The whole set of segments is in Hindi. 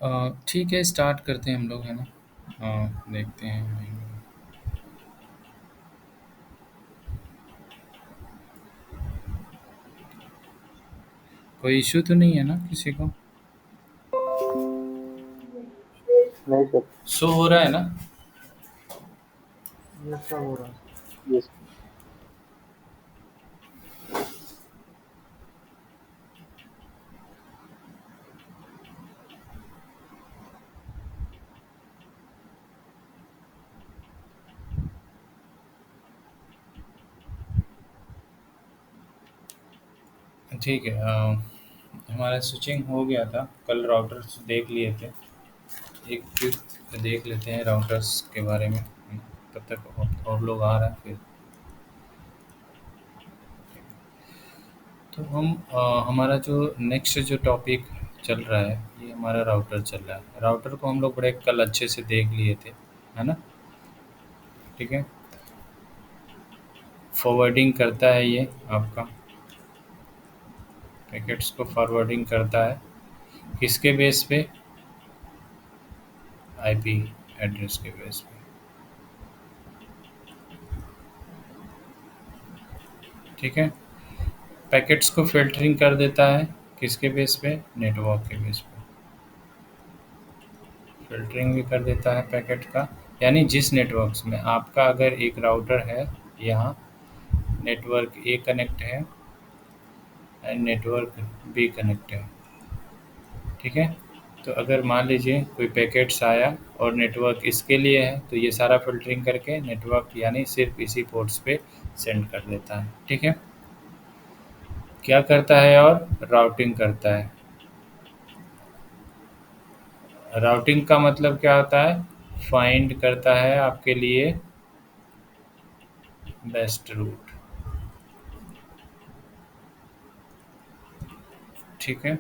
ठीक है, स्टार्ट करते हैं हम लोग, है ना? देखते हैं। कोई इश्यू तो नहीं है ना किसी को? नहीं सर। शो हो रहा है ना? यस सर, हो रहा है। यस। ठीक है। हमारा स्विचिंग हो गया था, कल राउटर्स देख लिए थे। एक क्विक देख लेते हैं राउटर्स के बारे में। तब तक और लोग आ रहा है फिर। तो हमारा जो नेक्स्ट जो टॉपिक चल रहा है, ये हमारा राउटर चल रहा है। राउटर को हम लोग बड़े कल अच्छे से देख लिए थे, है ना? ठीक है। फॉरवर्डिंग करता है ये आपका, पैकेट्स को फॉरवर्डिंग करता है। किसके बेस पे? आईपी एड्रेस के बेस पे। ठीक है। पैकेट्स को फ़िल्टरिंग कर देता है। किसके बेस पे? नेटवर्क के बेस पे। फ़िल्टरिंग भी कर देता है पैकेट का। यानी जिस नेटवर्क्स में आपका अगर एक राउटर है, यहाँ नेटवर्क ए कनेक्ट है एंड नेटवर्क बी कनेक्ट है। ठीक है। तो अगर मान लीजिए कोई पैकेट्स आया और नेटवर्क इसके लिए है, तो ये सारा फ़िल्टरिंग करके नेटवर्क यानी सिर्फ इसी पोर्ट्स पे सेंड कर देता है। ठीक है। क्या करता है? और राउटिंग करता है। राउटिंग का मतलब क्या होता है? फाइंड करता है आपके लिए बेस्ट रूट। ठीक है।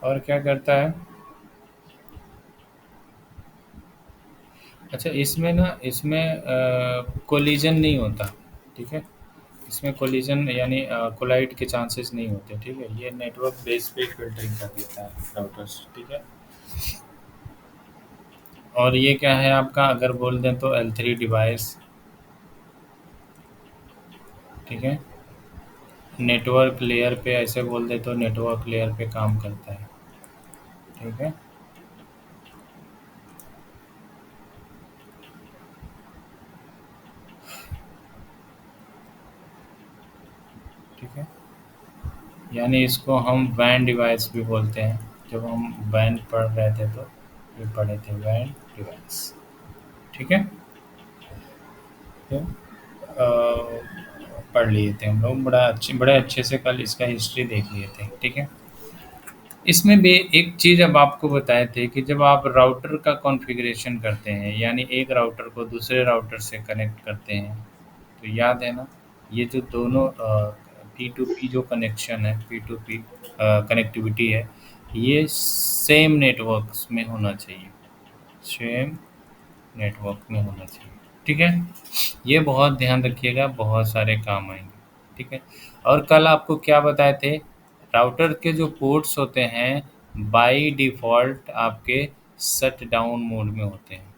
और क्या करता है? अच्छा, इसमें ना, इसमें कोलिजन नहीं होता। ठीक है। इसमें कोलिजन यानी कोलाइड के चांसेस नहीं होते। ठीक है। ये नेटवर्क बेस पे फिल्टरिंग कर देता है राउटर्स। ठीक है। और ये क्या है आपका, अगर बोल दें तो L3 डिवाइस। ठीक है। नेटवर्क लेयर पे ऐसे बोल दे तो नेटवर्क लेयर पे काम करता है। ठीक है। ठीक है। यानी इसको हम वैन डिवाइस भी बोलते हैं। जब हम वैन पढ़ रहे थे तो ये पढ़े थे वैन डिवाइस। ठीक है। तो पढ़ लिए थे हम लोग, बड़े अच्छे से कल इसका हिस्ट्री देख लिए थे। ठीक है। इसमें भी एक चीज़ अब आपको बताए थे कि जब आप राउटर का कॉन्फ़िगरेशन करते हैं, यानी एक राउटर को दूसरे राउटर से कनेक्ट करते हैं, तो याद है ना, ये जो दोनों पी टू पी जो कनेक्शन है, पी टू पी कनेक्टिविटी है, ये सेम नेटवर्क्स में होना चाहिए। सेम नेटवर्क में होना चाहिए। ठीक है। ये बहुत ध्यान रखिएगा, बहुत सारे काम आएंगे। ठीक है। और कल आपको क्या बताए थे? राउटर के जो पोर्ट्स होते हैं बाय डिफ़ॉल्ट आपके शट डाउन मोड में होते हैं।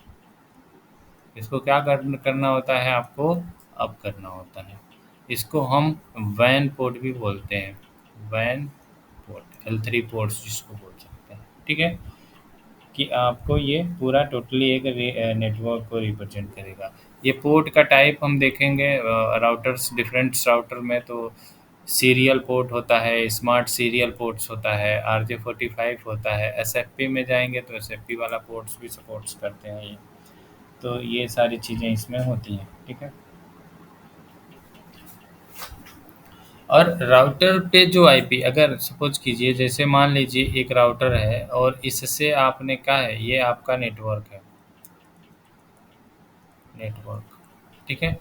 इसको क्या करना होता है आपको? अप करना होता है। इसको हम वैन पोर्ट भी बोलते हैं। वैन पोर्ट, L3 पोर्ट्स जिसको बोल सकते हैं। ठीक है। कि आपको ये पूरा टोटली एक नेटवर्क को रिप्रेजेंट करेगा। ये पोर्ट का टाइप हम देखेंगे राउटर्स, डिफरेंट राउटर में तो सीरियल पोर्ट होता है, स्मार्ट सीरियल पोर्ट्स होता है, RJ45 होता है। SFP में जाएंगे तो SFP वाला पोर्ट्स भी सपोर्ट्स करते हैं ये। तो ये सारी चीज़ें इसमें होती हैं। ठीक है। और राउटर पे जो आईपी, अगर सपोज कीजिए, जैसे मान लीजिए एक राउटर है और इससे आपने कहा है ये आपका नेटवर्क है, नेटवर्क। ठीक है।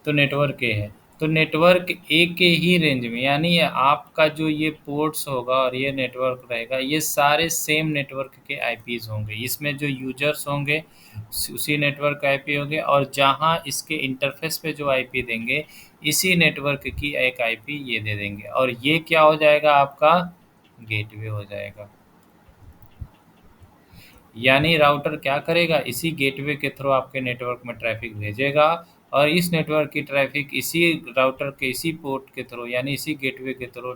तो नेटवर्क ए है, तो नेटवर्क ए के ही रेंज में, यानी ये आपका जो ये पोर्ट्स होगा और ये नेटवर्क रहेगा, ये सारे सेम नेटवर्क के आईपीज़ होंगे। इसमें जो यूजर्स होंगे उसी नेटवर्क आईपी होंगे, और जहाँ इसके इंटरफेस पे जो आईपी देंगे, इसी नेटवर्क की एक आईपी ये दे देंगे, और ये क्या हो जाएगा आपका? गेटवे हो जाएगा। यानी राउटर क्या करेगा, इसी गेटवे के थ्रू आपके नेटवर्क में ट्रैफ़िक भेजेगा और इस नेटवर्क की ट्रैफ़िक इसी राउटर के इसी पोर्ट के थ्रू यानी इसी गेटवे के थ्रू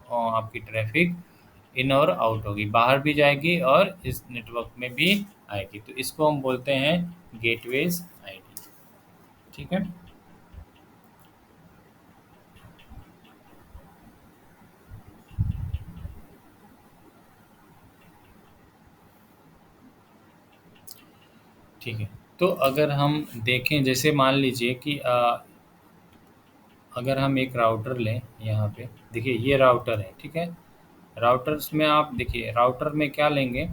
आपकी ट्रैफ़िक इन और आउट होगी, बाहर भी जाएगी और इस नेटवर्क में भी आएगी। तो इसको हम बोलते हैं गेटवेज़ आईडी, ठीक है? ठीक है। तो अगर हम देखें, जैसे मान लीजिए कि अगर हम एक राउटर लें, यहाँ पे देखिए ये राउटर है, ठीक है? राउटर्स में आप देखिए, राउटर में क्या लेंगे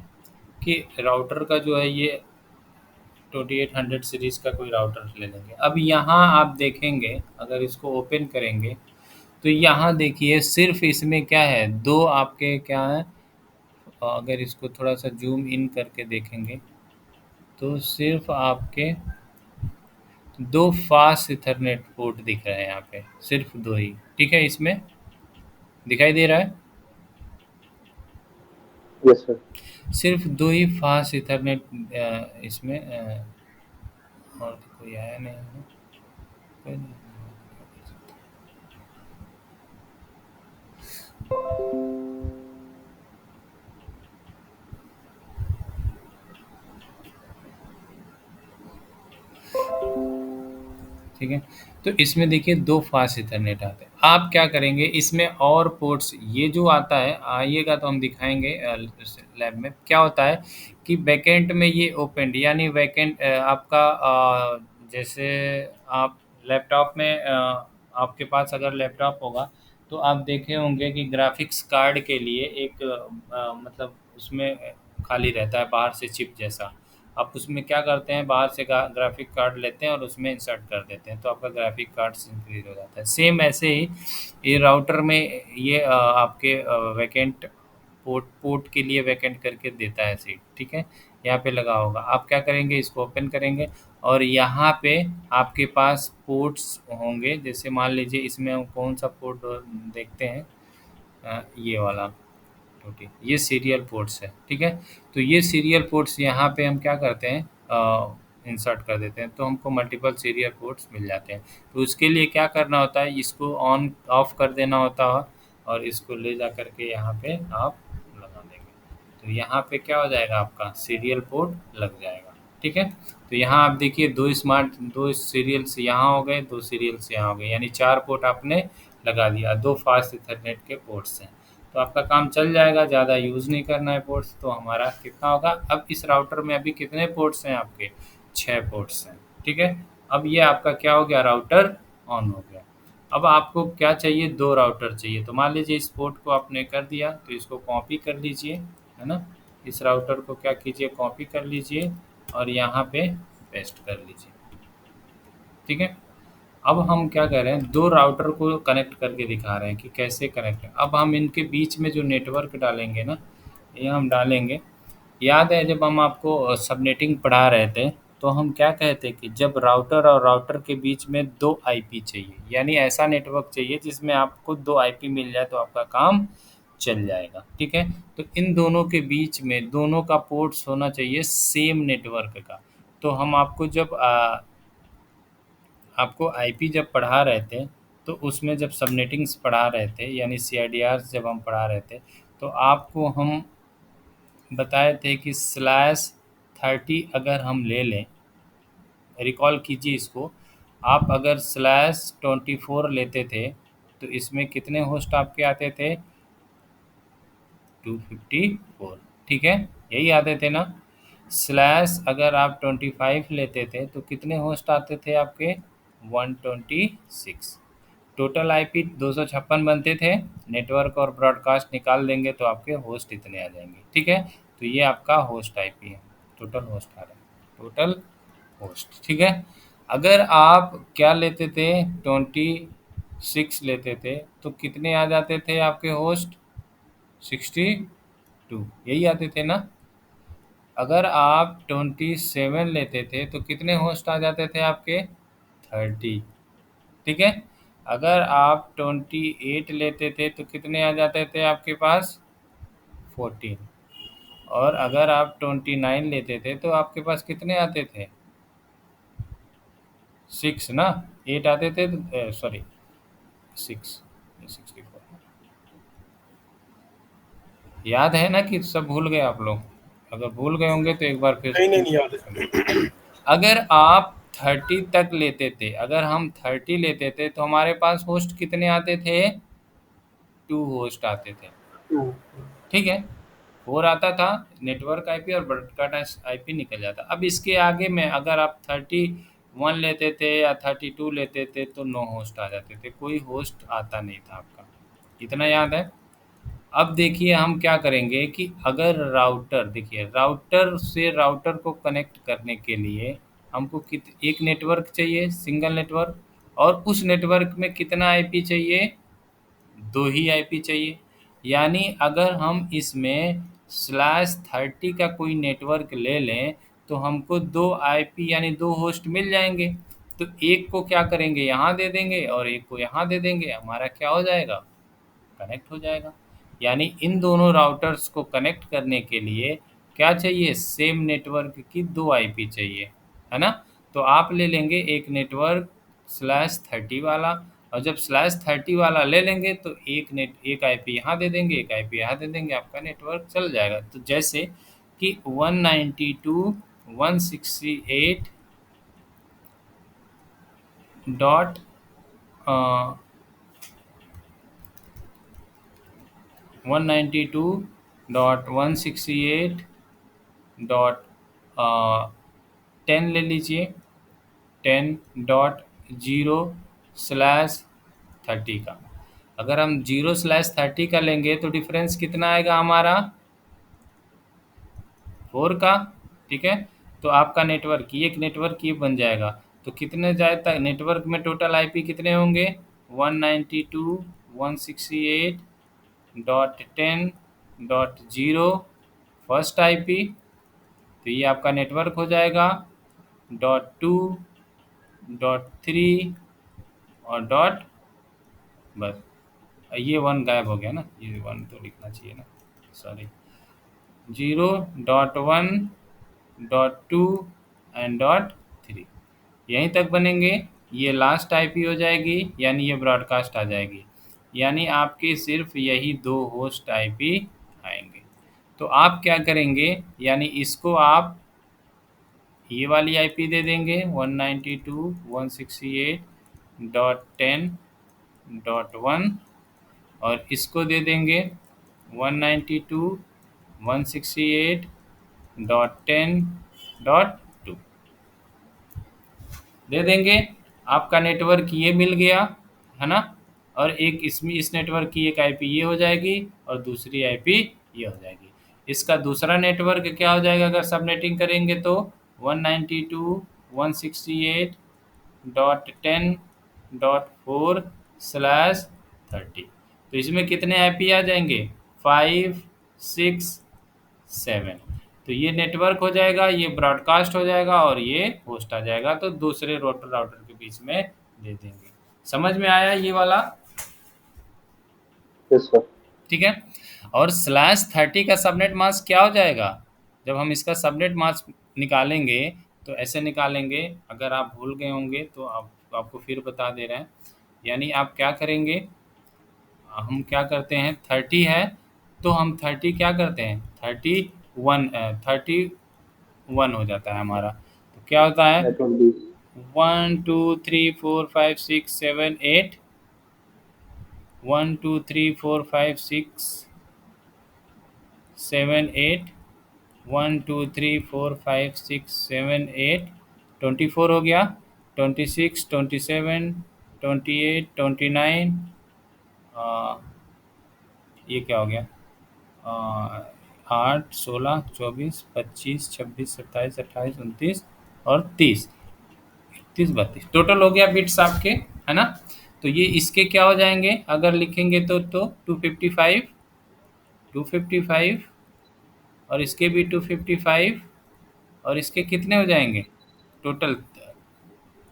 कि राउटर का जो है ये 2800 सीरीज़ का कोई राउटर ले लेंगे। अब यहाँ आप देखेंगे, अगर इसको ओपन करेंगे तो यहाँ देखिए सिर्फ़ इसमें क्या है, 2 आपके क्या हैं, अगर इसको थोड़ा-सा ज़ूम इन करके देखेंगे तो सिर्फ़ आपके 2 फास्ट इथरनेट पोर्ट दिख रहे हैं यहाँ पे, सिर्फ़ 2 ही, ठीक है? इसमें दिखाई दे रहा है? Yes sir. सिर्फ़ 2 ही फास्ट इथरनेट इसमें और तो कोई आया नहीं है। कोई नहीं। ठीक है? तो इसमें देखिए 2 फास्ट इथरनेट आते हैं। आप क्या करेंगे, इसमें और पोर्ट्स ये जो आता है, आइएगा तो हम दिखाएँगे लैब में। क्या होता है कि बैकएंड में ये ओपेंड यानी बैकएंड आपका जैसे आप लैपटॉप में आपके पास अगर लैपटॉप होगा, तो आप देखे होंगे कि ग्राफ़िक्स कार्ड के लिए एक मतलब उसमें खाली रहता है बाहर से चिप जैसा। आप उसमें क्या करते हैं, बाहर से ग्राफिक कार्ड लेते हैं और उसमें इंसर्ट कर देते हैं, तो आपका ग्राफिक कार्ड इंक्रीज हो जाता है। सेम ऐसे ही ये राउटर में ये आपके वैकेंट पोर्ट पोर्ट के लिए वैकेंट करके देता है सीट, ठीक है? यहाँ पे लगा होगा, आप क्या करेंगे, इसको ओपन करेंगे और यहाँ पे आपके पास पोर्ट्स होंगे। जैसे मान लीजिए इसमें हम कौन सा पोर्ट देखते हैं, ये वाला, ओके, ये सीरियल पोर्ट्स है, ठीक है? तो ये सीरियल पोर्ट्स यहाँ पे हम क्या करते हैं, इंसर्ट कर देते हैं, तो हमको मल्टीपल सीरियल पोर्ट्स मिल जाते हैं। तो उसके लिए क्या करना होता है, इसको ऑन ऑफ कर देना होता है और इसको ले जा कर के यहाँ पे आप लगा देंगे। तो यहाँ पे क्या हो जाएगा, आपका सीरियल पोर्ट लग जाएगा, ठीक है? तो यहाँ आप देखिए 2 सीरियल्स यहाँ हो गए, 2 सीरियल्स यहाँ हो गए, यानी 4 पोर्ट आपने लगा दिया, 2 फास्ट इथरनेट के पोर्ट्स हैं। तो आपका काम चल जाएगा, ज़्यादा यूज़ नहीं करना है पोर्ट्स। तो हमारा कितना होगा, अब इस राउटर में अभी कितने पोर्ट्स हैं आपके, 6 पोर्ट्स हैं, ठीक है? अब ये आपका क्या हो गया, राउटर ऑन हो गया। अब आपको क्या चाहिए, 2 राउटर चाहिए। तो मान लीजिए इस पोर्ट को आपने कर दिया, तो इसको कॉपी कर लीजिए, है ना? इस राउटर को क्या कीजिए, कॉपी कर लीजिए और यहाँ पे पेस्ट कर लीजिए, ठीक है? अब हम क्या कर रहे हैं, 2 राउटर को कनेक्ट करके दिखा रहे हैं कि कैसे कनेक्ट है। अब हम इनके बीच में जो नेटवर्क डालेंगे ना, ये हम डालेंगे। याद है जब हम आपको सबनेटिंग पढ़ा रहे थे, तो हम क्या कहते कि जब राउटर और राउटर के बीच में 2 आईपी चाहिए, यानी ऐसा नेटवर्क चाहिए जिसमें आपको 2 आईपी मिल जाए तो आपका काम चल जाएगा, ठीक है? तो इन दोनों के बीच में दोनों का पोर्ट्स होना चाहिए सेम नेटवर्क का। तो हम आपको जब आपको आईपी जब पढ़ा रहे थे, तो उसमें जब सबनेटिंग्स पढ़ा रहे थे यानी सीआईडीआर्स जब हम पढ़ा रहे थे, तो आपको हम बताए थे कि /30 अगर हम ले लें, रिकॉल कीजिए इसको, आप अगर /24 लेते थे, तो इसमें कितने होस्ट आपके आते थे, 254, ठीक है? यही आते थे ना? स्लैश अगर आप 25 लेते थे तो कितने होस्ट आते थे आपके, 126। टोटल आईपी 256 बनते थे, नेटवर्क और ब्रॉडकास्ट निकाल देंगे तो आपके होस्ट इतने आ जाएंगे, ठीक है? तो ये आपका होस्ट आईपी है, टोटल होस्ट आ रहा है, टोटल होस्ट, ठीक है? अगर आप क्या लेते थे, 26 लेते थे तो कितने आ जाते थे आपके होस्ट, 62, यही आते थे ना? अगर आप 27 लेते थे तो कितने होस्ट आ जाते थे आपके, 30, ठीक है? अगर आप 28 लेते थे तो कितने आ जाते थे आपके पास, 14, और अगर आप 29 लेते थे तो आपके पास कितने आते थे? 6 ना, 8 आते थे, सॉरी 6, 64। याद है ना कि सब भूल गए आप लोग? अगर भूल गए होंगे तो एक बार फिर नहीं नहीं नहीं याद सुनो। है। अगर आप 30 तक लेते थे, अगर हम 30 लेते थे तो हमारे पास होस्ट कितने आते थे? 2 होस्ट आते थे। टू। ठीक है, 4 आता था नेटवर्क आईपी और ब्रॉडकास्ट आईपी निकल जाता। अब इसके आगे में अगर आप 31 लेते थे या 32 लेते थे तो 9 होस्ट आ जाते थे, कोई होस्ट आता नहीं था आपका। इतना याद है? अब देखिए हम क्या करेंगे कि अगर राउटर, देखिए राउटर से राउटर को कनेक्ट करने के लिए हमको एक नेटवर्क चाहिए, सिंगल नेटवर्क, और उस नेटवर्क में कितना आईपी चाहिए? 2 ही आईपी चाहिए। यानी अगर हम इसमें /30 का कोई नेटवर्क ले लें तो हमको 2 आईपी यानी 2 होस्ट मिल जाएंगे। तो एक को क्या करेंगे, यहाँ दे देंगे, और एक को यहाँ दे देंगे, हमारा क्या हो जाएगा? कनेक्ट हो जाएगा। यानी इन दोनों राउटर्स को कनेक्ट करने के लिए क्या चाहिए? सेम नेटवर्क की 2 आईपी चाहिए, है ना? तो आप ले लेंगे एक नेटवर्क /30 वाला, और जब /30 वाला ले लेंगे तो एक आईपी यहाँ दे देंगे, एक आईपी यहाँ दे देंगे, आपका नेटवर्क चल जाएगा। तो जैसे कि 192.168 डॉट 192.168.10 ले लीजिए, 10.0/30 का। अगर हम 0/30 का लेंगे तो डिफरेंस कितना आएगा हमारा? 4 का। ठीक है, तो आपका नेटवर्क, ये एक नेटवर्क ये बन जाएगा। तो कितने जाए तक नेटवर्क में टोटल आईपी कितने होंगे? 192.168.10.0 फर्स्ट आईपी। तो ये आपका नेटवर्क हो जाएगा। .2, .3 और बस, ये 1 गायब हो गया ना, ये 1 तो लिखना चाहिए ना, सॉरी। 0.1, .2 एंड .3 यहीं तक बनेंगे। ये लास्ट आईपी हो जाएगी, यानी ये ब्रॉडकास्ट आ जाएगी। यानी आपके सिर्फ यही 2 होस्ट आईपी आएंगे। तो आप क्या करेंगे, यानी इसको आप ये वाली आईपी दे देंगे 192.168.10.1, और इसको दे देंगे 192.168.10.2 दे देंगे। आपका नेटवर्क ये मिल गया, है ना? और एक इसमें इस नेटवर्क की एक आईपी ये हो जाएगी और दूसरी आईपी ये हो जाएगी। इसका दूसरा नेटवर्क क्या हो जाएगा अगर सबनेटिंग करेंगे तो 192.168.10.4/30। तो इसमें कितने आईपी आ जाएंगे? 5, 6, 7। तो ये नेटवर्क हो जाएगा, ये ब्रॉडकास्ट हो जाएगा, और ये होस्ट आ जाएगा। तो दूसरे राउटर राउटर के बीच में दे देंगे। समझ में आया ये वाला? Yes sir. ठीक है। और /30 का सबनेट मास्क क्या हो जाएगा? जब हम इसका सबनेट मास्क निकालेंगे तो ऐसे निकालेंगे, अगर आप भूल गए होंगे तो आपको फिर बता दे रहे हैं। यानी आप क्या करेंगे, हम क्या करते हैं, 30 है तो हम 30 क्या करते हैं, 31 हो जाता है हमारा। तो क्या होता है, नेटवर्क भी। 1 2 3 4 5 6 7 8, 1 2 3 4 5 6 7 8, 1 2 3 4 5 6 7 8, 24 हो गया, 26, 27, 28, 29, ये क्या हो गया, 8, 16, 24, 25, 26, 27, 28, 29 और 30, 31, 32 टोटल हो गया बिट्स आपके, है ना? तो ये इसके क्या हो जाएंगे अगर लिखेंगे तो 255, 255, और इसके भी 255, और इसके कितने हो जाएंगे टोटल?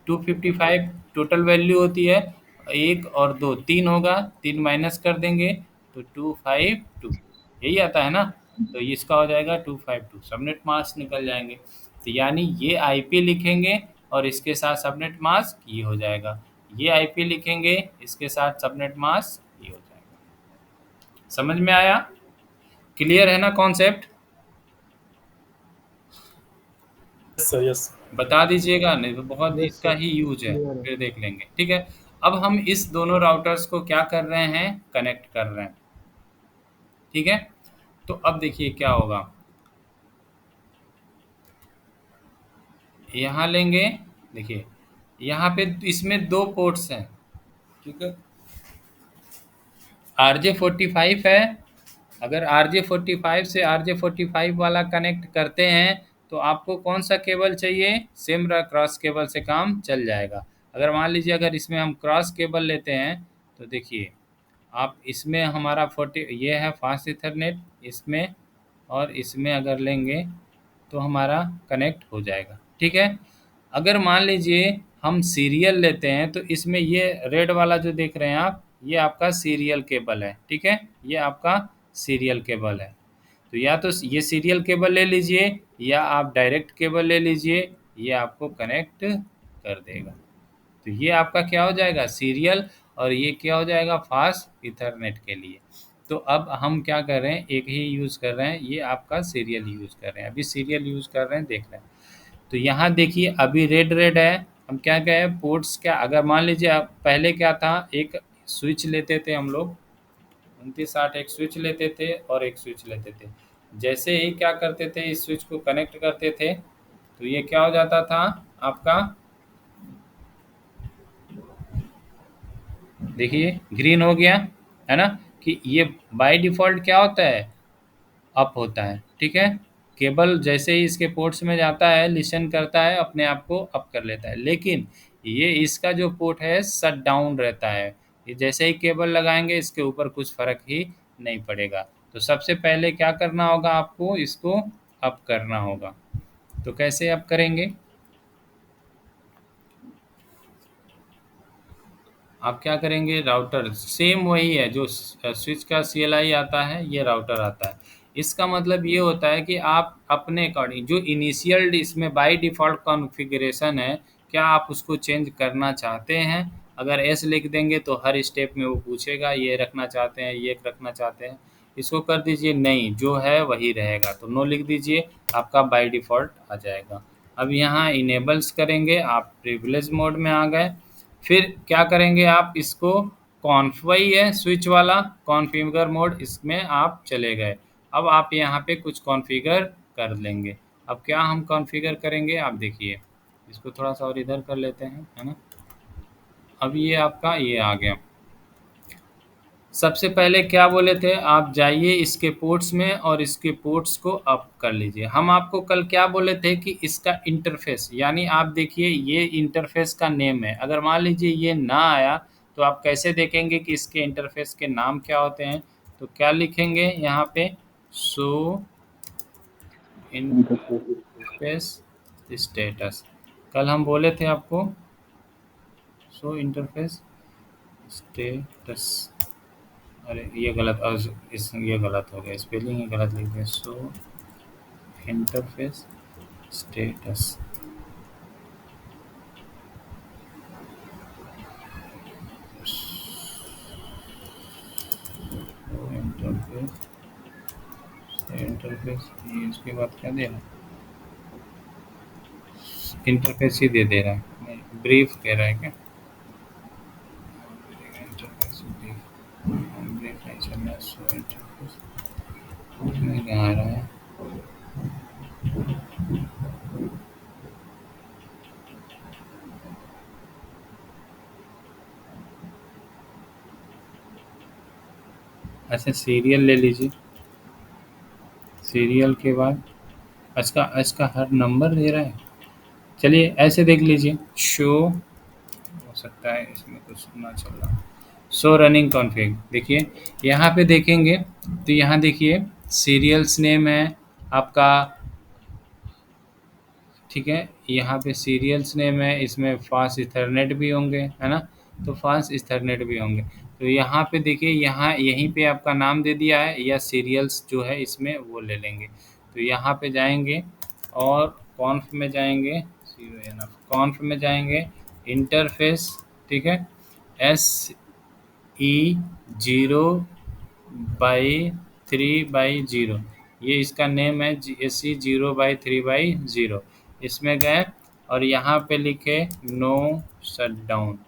255 टोटल वैल्यू होती है, 1 और 2 3 होगा, 3 माइनस कर देंगे तो 252, यही आता है ना? तो इसका हो जाएगा 252, सबनेट मास्क निकल जाएंगे। तो यानी ये आईपी लिखेंगे और इसके साथ सबनेट मास्क ये हो जाएगा, ये आईपी लिखेंगे इसके साथ सबनेट मास्क ये हो जाएगा। समझ में आया? क्लियर है ना कॉन्सेप्ट? Yes sir, yes. बता दीजिएगा, नहीं तो बहुत यस इसका सर, ही यूज है, क्लियर है। फिर देख लेंगे। ठीक है, अब हम इस दोनों राउटर्स को क्या कर रहे हैं, कनेक्ट कर रहे हैं। ठीक है, तो अब देखिए क्या होगा, यहाँ लेंगे, देखिए यहाँ पे इसमें दो पोर्ट्स हैं। ठीक है, RJ45 है, अगर RJ45 से RJ45 वाला कनेक्ट करते हैं तो आपको कौन सा केबल चाहिए, सेम क्रॉस केबल से काम चल जाएगा। अगर मान लीजिए अगर इसमें हम क्रॉस केबल लेते हैं तो देखिए आप इसमें हमारा 40 ये है फास्ट इथरनेट इसमें, और इसमें अगर लेंगे तो हमारा कनेक्ट हो जाएगा। ठीक है, अगर मान लीजिए हम सीरियल लेते हैं तो इसमें ये रेड वाला जो देख रहे हैं आप, ये आपका सीरियल केबल है। ठीक है, ये आपका सीरियल केबल है। तो या तो ये सीरियल केबल ले लीजिए या आप डायरेक्ट केबल ले लीजिए, ये आपको कनेक्ट कर देगा। तो ये आपका क्या हो जाएगा, सीरियल, और ये क्या हो जाएगा, फास्ट इथरनेट के लिए। तो अब हम क्या कर रहे हैं, एक ही यूज़ कर रहे हैं, ये आपका सीरियल यूज़ कर रहे हैं, अभी सीरियल यूज़ कर रहे हैं, देख रहे हैं। तो यहाँ देखिए अभी रेड रेड है, हम क्या कहे पोर्ट्स क्या, अगर मान लीजिए आप पहले क्या था, एक स्विच लेते थे हम लोग 2960, एक स्विच लेते थे और एक स्विच लेते थे। जैसे ही क्या करते थे, इस स्विच को कनेक्ट करते थे तो ये क्या हो जाता था आपका, देखिए ग्रीन हो गया, है ना, कि ये बाय डिफ़ॉल्ट क्या होता है, अप होता है। ठीक है, केबल जैसे ही इसके पोर्ट्स में जाता है, लिसन करता है, अपने आप को अप कर लेता है, लेकिन ये इसका जो पोर्ट है शट डाउन रहता है। ये जैसे ही केबल लगाएंगे इसके ऊपर कुछ फ़र्क ही नहीं पड़ेगा। तो सबसे पहले क्या करना होगा, आपको इसको अप करना होगा। तो कैसे अप करेंगे, आप क्या करेंगे, राउटर सेम वही है जो स्विच का CLI आता है, ये राउटर आता है। इसका मतलब ये होता है कि आप अपने अकॉर्डिंग जो इनिशियल इसमें बाय डिफ़ॉल्ट कॉन्फ़िगरेशन है, क्या आप उसको चेंज करना चाहते हैं। अगर एस लिख देंगे तो हर स्टेप में वो पूछेगा ये रखना चाहते हैं, ये रखना चाहते हैं। इसको कर दीजिए नहीं, जो है वही रहेगा, तो नो लिख दीजिए, आपका बाय डिफ़ॉल्ट आ जाएगा। अब यहाँ इनेबल्स करेंगे, आप प्रिविलेज मोड में आ गए। फिर क्या करेंगे, आप इसको कॉन्फ वही है स्विच वाला कॉन्फ़िगर मोड, इसमें आप चले गए। अब आप यहाँ पे कुछ कॉन्फ़िगर कर लेंगे। अब क्या हम कॉन्फ़िगर करेंगे, आप देखिए, इसको थोड़ा सा और इधर कर लेते हैं, है ना। अब ये आपका ये आ गया। सबसे पहले क्या बोले थे, आप जाइए इसके पोर्ट्स में और इसके पोर्ट्स को अप कर लीजिए। हम आपको कल क्या बोले थे कि इसका इंटरफेस, यानी आप देखिए ये इंटरफेस का नेम है, अगर मान लीजिए ये ना आया तो आप कैसे देखेंगे कि इसके इंटरफेस के नाम क्या होते हैं। तो क्या लिखेंगे यहाँ पे, शो इंटरफेस स्टेटस, कल हम बोले थे आपको शो इंटरफेस स्टेटस। अरे ये गलत, ये गलत हो गया, स्पेलिंग ही गलत लिख दिया, सो इंटरफेस स्टेटस। इंटरफेस इंटरफेस ये इसके बाद क्या दे रहा है, इंटरफेस ही दे रहा है, ब्रीफ कह रहा है क्या, इंटरफेस ब्रीफ, ब्रीफ नहीं चलना, सो इंटरफेस नहीं आ रहा है। अच्छा सीरियल ले लीजिए, सीरियल के बाद इसका इसका हर नंबर दे रहा है। चलिए ऐसे देख लीजिए, शो हो सकता है इसमें कुछ ना चल रहा। शो रनिंग कॉन्फ़िग, देखिए यहाँ पे देखेंगे तो यहाँ देखिए सीरियल्स नेम है आपका। ठीक है, यहाँ पे सीरियल्स नेम है, इसमें फास्ट इथरनेट भी होंगे, है ना, तो फास्ट इथरनेट भी होंगे। तो यहाँ पे देखिए, यहाँ यहीं पे आपका नाम दे दिया है, या सीरियल्स जो है इसमें वो ले लेंगे। तो यहाँ पे जाएंगे और कॉन्फ में जाएंगे, कॉन्फ में जाएंगे, इंटरफेस, ठीक है, एस ई 0/3/0, ये इसका नेम है, SE 0/3/0। इसमें गए और यहाँ पे लिखे नो शटडाउन,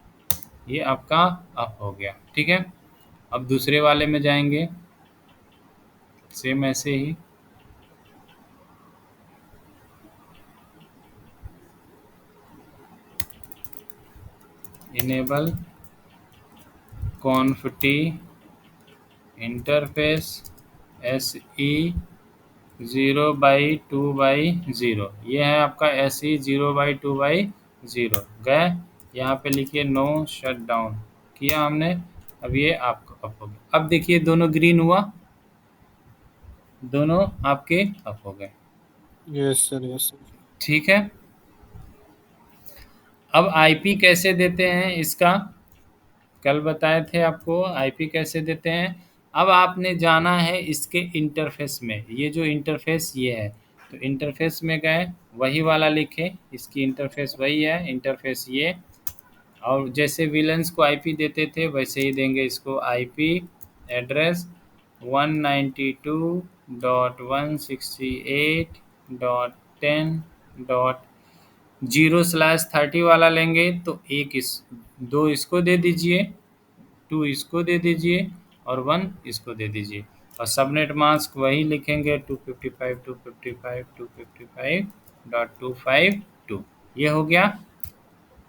ये आपका अप हो गया, ठीक है। अब दूसरे वाले में जाएंगे, सेम ऐसे ही, इनेबल कॉन्फटी इंटरफेस SE 0/2/0, ये है आपका SE 0/2/0। गए यहाँ पे लिखिए नो शट डाउन, किया हमने। अब ये आपका अप हो गया। अब देखिए दोनों ग्रीन हुआ, दोनों आपके अप हो गए, यस सर, यस सर। ठीक है। अब आईपी कैसे देते हैं इसका, कल बताए थे आपको आईपी कैसे देते हैं। अब आपने जाना है इसके इंटरफेस में, ये जो इंटरफेस ये है, तो इंटरफेस में गए, वही वाला लिखे, इसकी इंटरफेस वही है, इंटरफेस ये। और जैसे विलन्स को आईपी देते थे वैसे ही देंगे इसको, आईपी एड्रेस 192.168.10.0/30 वाला लेंगे, तो एक इस, दो इसको दे दीजिए, 2 इसको दे दीजिए और 1 इसको दे दीजिए। और सबनेट मास्क वही लिखेंगे, 255.255.252, ये हो गया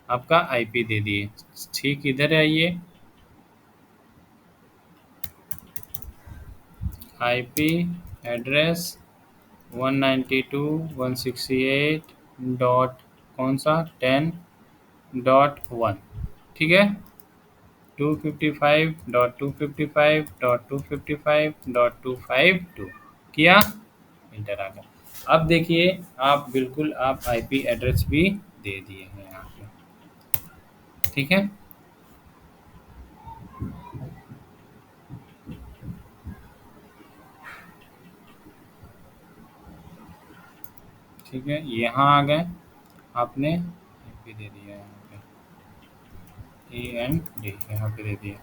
आपका आईपी दे दिए। ठीक, इधर आइए, आईपी एड्रेस 192.168 डॉट कौन सा 10.1, ठीक है, 255.255.255.252 किया, इंटर आ गया। अब देखिए आप बिल्कुल आप आईपी एड्रेस भी दे दिए हैं यहाँ पे, ठीक है। ठीक है, यहाँ आ गए, आपने आईपी दे दिया है यहाँ पे, AND यहाँ पे दे दिया।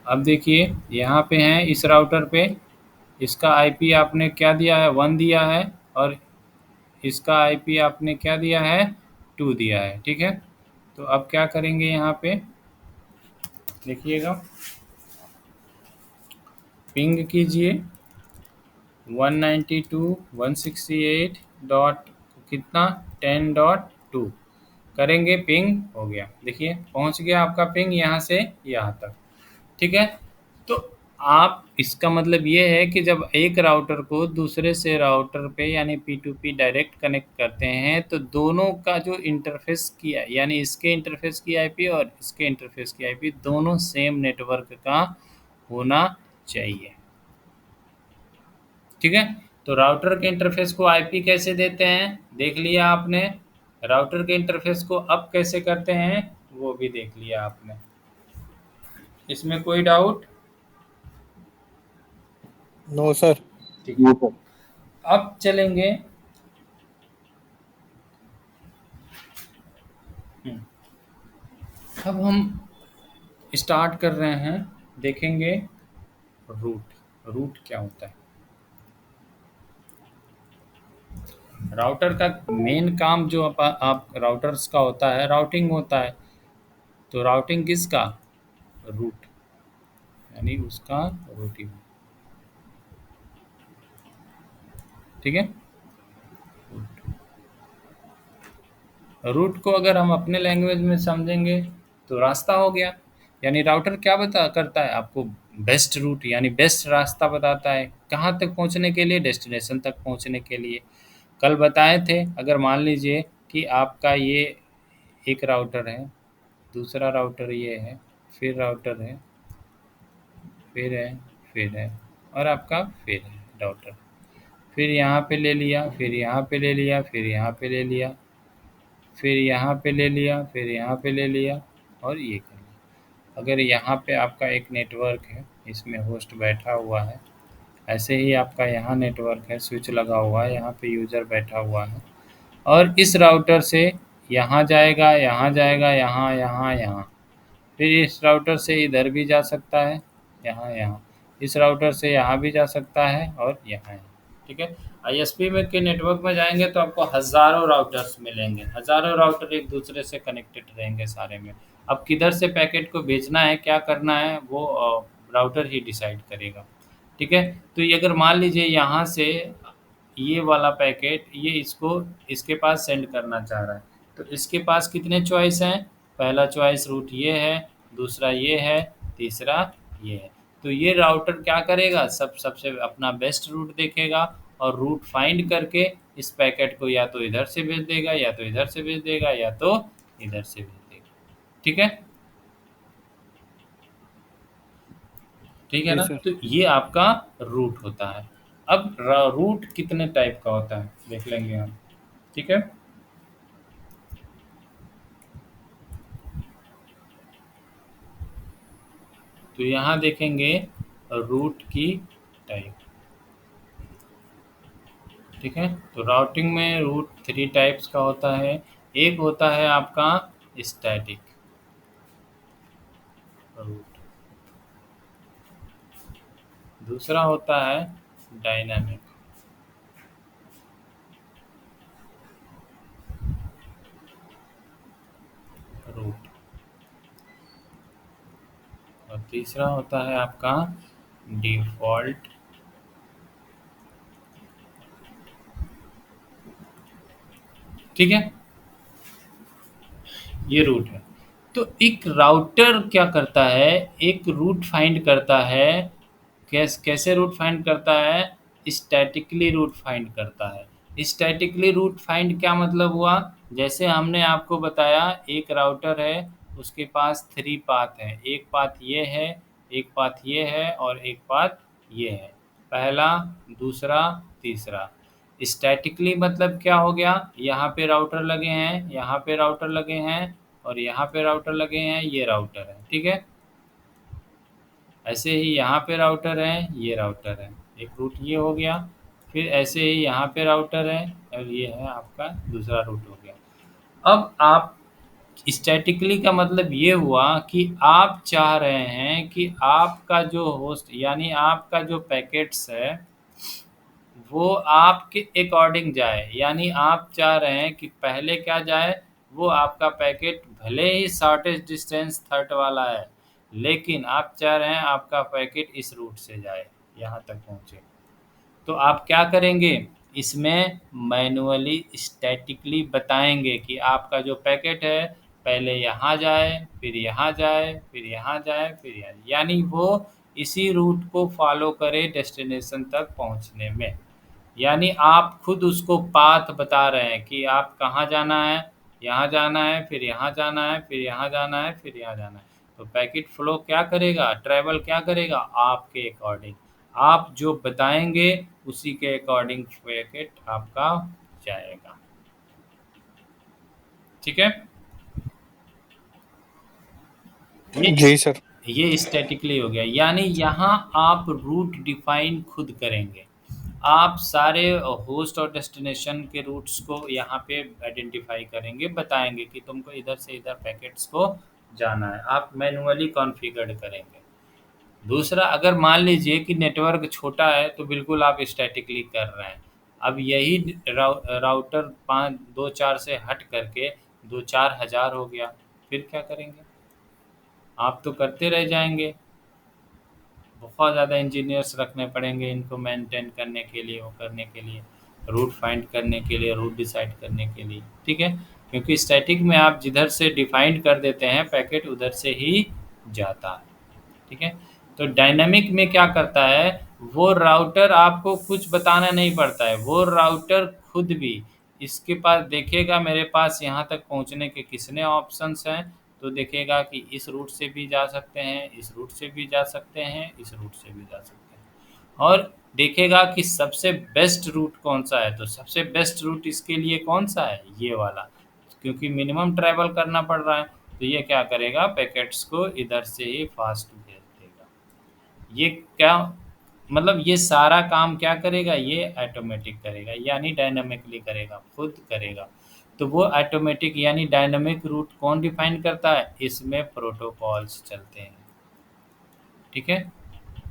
अब देखिए यहाँ पे हैं इस राउटर पे, इसका आईपी आपने क्या दिया है, 1 दिया है, और इसका आईपी आपने क्या दिया है, 2 दिया है, ठीक है। तो अब क्या करेंगे, यहाँ पे देखिएगा, पिंग कीजिए 192.168 डॉट कितना 10.2 करेंगे, पिंग हो गया, देखिए पहुंच गया आपका पिंग यहाँ से यहाँ तक, ठीक है। तो आप, इसका मतलब ये है कि जब एक राउटर को दूसरे से राउटर पे यानी P2P डायरेक्ट कनेक्ट करते हैं, तो दोनों का जो इंटरफेस किया, यानी इसके इंटरफेस की आईपी और इसके इंटरफेस की आईपी दोनों सेम नेटवर्क का होना चाहिए, ठीक है। तो राउटर के इंटरफेस को आईपी कैसे देते हैं देख लिया आपने, राउटर के इंटरफेस को अप कैसे करते हैं वो भी देख लिया आपने, इसमें कोई डाउट? No sir. ठीक है, अब चलेंगे, अब हम स्टार्ट कर रहे हैं, देखेंगे रूट, रूट क्या होता है। राउटर का मेन काम जो आप राउटर्स का होता है, राउटिंग होता है। तो राउटिंग किसका, रूट, यानी उसका रूटिंग, ठीक है। रूट को अगर हम अपने लैंग्वेज में समझेंगे तो रास्ता हो गया, यानी राउटर क्या बता करता है, आपको बेस्ट रूट यानी बेस्ट रास्ता बताता है, कहाँ तक पहुँचने के लिए, डेस्टिनेशन तक पहुँचने के लिए। कल बताए थे, अगर मान लीजिए कि आपका ये एक राउटर है, दूसरा राउटर ये है, फिर राउटर है, फिर है, फिर है, और आपका फिर है राउटर, फिर यहाँ पे ले लिया, फिर यहाँ पे ले लिया, फिर यहाँ पे ले लिया, फिर यहाँ पे ले लिया, फिर यहाँ पे ले लिया, और ये कर लिया। अगर यहाँ पे आपका एक नेटवर्क है, इसमें होस्ट बैठा हुआ है, ऐसे ही आपका यहाँ नेटवर्क है, स्विच लगा हुआ है, यहाँ पे यूज़र बैठा हुआ है, और इस राउटर से यहाँ जाएगा, यहाँ जाएगा, यहाँ, यहाँ, यहाँ। फिर इस राउटर से इधर भी जा सकता है, यहाँ, यहाँ। इस राउटर से यहाँ भी जा सकता है और यहाँ, यहाँ। ठीक है? आईएसपी में के नेटवर्क में जाएँगे तो आपको हज़ारों राउटर्स मिलेंगे, हज़ारों राउटर एक दूसरे से कनेक्टेड रहेंगे सारे में। अब किधर से पैकेट को भेजना है, क्या करना है, वो राउटर ही डिसाइड करेगा। ठीक है? तो ये अगर मान लीजिए यहाँ से ये वाला पैकेट ये इसको इसके पास सेंड करना चाह रहा है, तो इसके पास कितने चॉइस हैं? पहला चॉइस रूट ये है, दूसरा ये है, तीसरा ये है। तो ये राउटर क्या करेगा, सबसे अपना बेस्ट रूट देखेगा और रूट फाइंड करके इस पैकेट को या तो इधर से भेज देगा, या तो इधर से भेज देगा, या तो इधर से भेज देगा। ठीक है? ठीक है जी ना? सर। तो ये आपका रूट होता है। अब रूट कितने टाइप का होता है देख लेंगे हम। ठीक है? तो यहाँ देखेंगे रूट की टाइप। ठीक है? तो राउटिंग में रूट 3 टाइप्स का होता है। एक होता है आपका स्टैटिक रूट, दूसरा होता है डायनामिक रूट, और तीसरा होता है आपका डिफ़ॉल्ट। ठीक है? ये रूट है। तो एक राउटर क्या करता है, एक रूट फाइंड करता है। कैसे रूट फाइंड करता है? स्टैटिकली रूट फाइंड करता है। स्टैटिकली रूट फाइंड क्या मतलब हुआ? जैसे हमने आपको बताया एक राउटर है, उसके पास 3 पाथ हैं। एक पाथ ये है, एक पाथ ये है और एक पाथ ये है। पहला, दूसरा, तीसरा। स्टैटिकली मतलब क्या हो गया? यहाँ पे राउटर लगे हैं, यहाँ पे राउटर लगे हैं और यहाँ पे राउटर लगे हैं, ये राउटर है। ठीक है? ऐसे ही यहाँ पे राउटर है, ये राउटर है, एक रूट ये हो गया। फिर ऐसे ही यहाँ पे राउटर है और ये है आपका दूसरा रूट हो गया। अब आप स्टैटिकली का मतलब ये हुआ कि आप चाह रहे हैं कि आपका जो होस्ट यानी आपका जो पैकेट्स है वो आपके अकॉर्डिंग जाए। यानी आप चाह रहे हैं कि पहले क्या जाए, वो आपका पैकेट भले ही शॉर्टेस्ट डिस्टेंस थर्ड वाला है, लेकिन आप चाह रहे हैं आपका पैकेट इस रूट से जाए, यहाँ तक पहुँचे। तो आप क्या करेंगे, इसमें मैनुअली स्टैटिकली बताएंगे कि आपका जो पैकेट है पहले यहाँ जाए, फिर यहाँ जाए, फिर यहाँ जाए, फिर यहाँ, यानी वो इसी रूट को फॉलो करे डेस्टिनेशन तक पहुँचने में। यानी आप खुद उसको पाथ बता रहे हैं कि आप कहाँ जाना है, यहाँ जाना है, फिर यहाँ जाना है, फिर यहाँ जाना है, फिर यहाँ जाना है। तो पैकेट फ्लो क्या करेगा, ट्रैवल क्या करेगा, आपके अकॉर्डिंग। आप जो बताएंगे उसी के अकॉर्डिंग पैकेट आपका जाएगा। ठीक है? ये जी सर। ये स्टैटिकली हो गया। यानी यहाँ आप रूट डिफाइन खुद करेंगे। आप सारे होस्ट और डेस्टिनेशन के रूट्स को यहाँ पे आइडेंटिफाई करेंगे, बताएंगे कि तुमको इधर से इधर पैकेट्स को जाना है। आप मैनुअली कॉन्फ़िगर करेंगे। दूसरा, अगर मान लीजिए कि नेटवर्क छोटा है तो बिल्कुल आप स्टैटिकली कर रहे हैं। अब यही राउटर 5 2-4 से हट करके 2-4 हज़ार हो गया, फिर क्या करेंगे? आप तो करते रह जाएंगे। बहुत ज़्यादा इंजीनियर्स रखने पड़ेंगे इनको मेंटेन करने के लिए, वो करने के लिए, रूट फाइंड करने के लिए, रूट डिसाइड करने के लिए। ठीक है? क्योंकि स्टैटिक में आप जिधर से डिफाइंड कर देते हैं पैकेट उधर से ही जाता है। ठीक है? तो डायनामिक में क्या करता है, वो राउटर आपको कुछ बताना नहीं पड़ता है, वो राउटर खुद भी इसके पास देखेगा मेरे पास यहाँ तक पहुँचने के कितने ऑप्शंस हैं, तो देखेगा कि इस रूट से भी जा सकते हैं, इस रूट से भी जा सकते हैं, इस रूट से भी जा सकते हैं, और देखेगा कि सबसे बेस्ट रूट कौन सा है। तो सबसे बेस्ट रूट इसके लिए कौन सा है, ये वाला, क्योंकि मिनिमम ट्रैवल करना पड़ रहा है। तो ये क्या करेगा, पैकेट्स को इधर से ही फास्ट भेज देगा। ये क्या मतलब, ये सारा काम क्या करेगा, ये ऑटोमेटिक करेगा यानी डायनामिकली करेगा, खुद करेगा। तो वो ऑटोमेटिक यानी डायनामिक रूट कौन डिफाइन करता है, इसमें प्रोटोकॉल्स चलते हैं। ठीक है,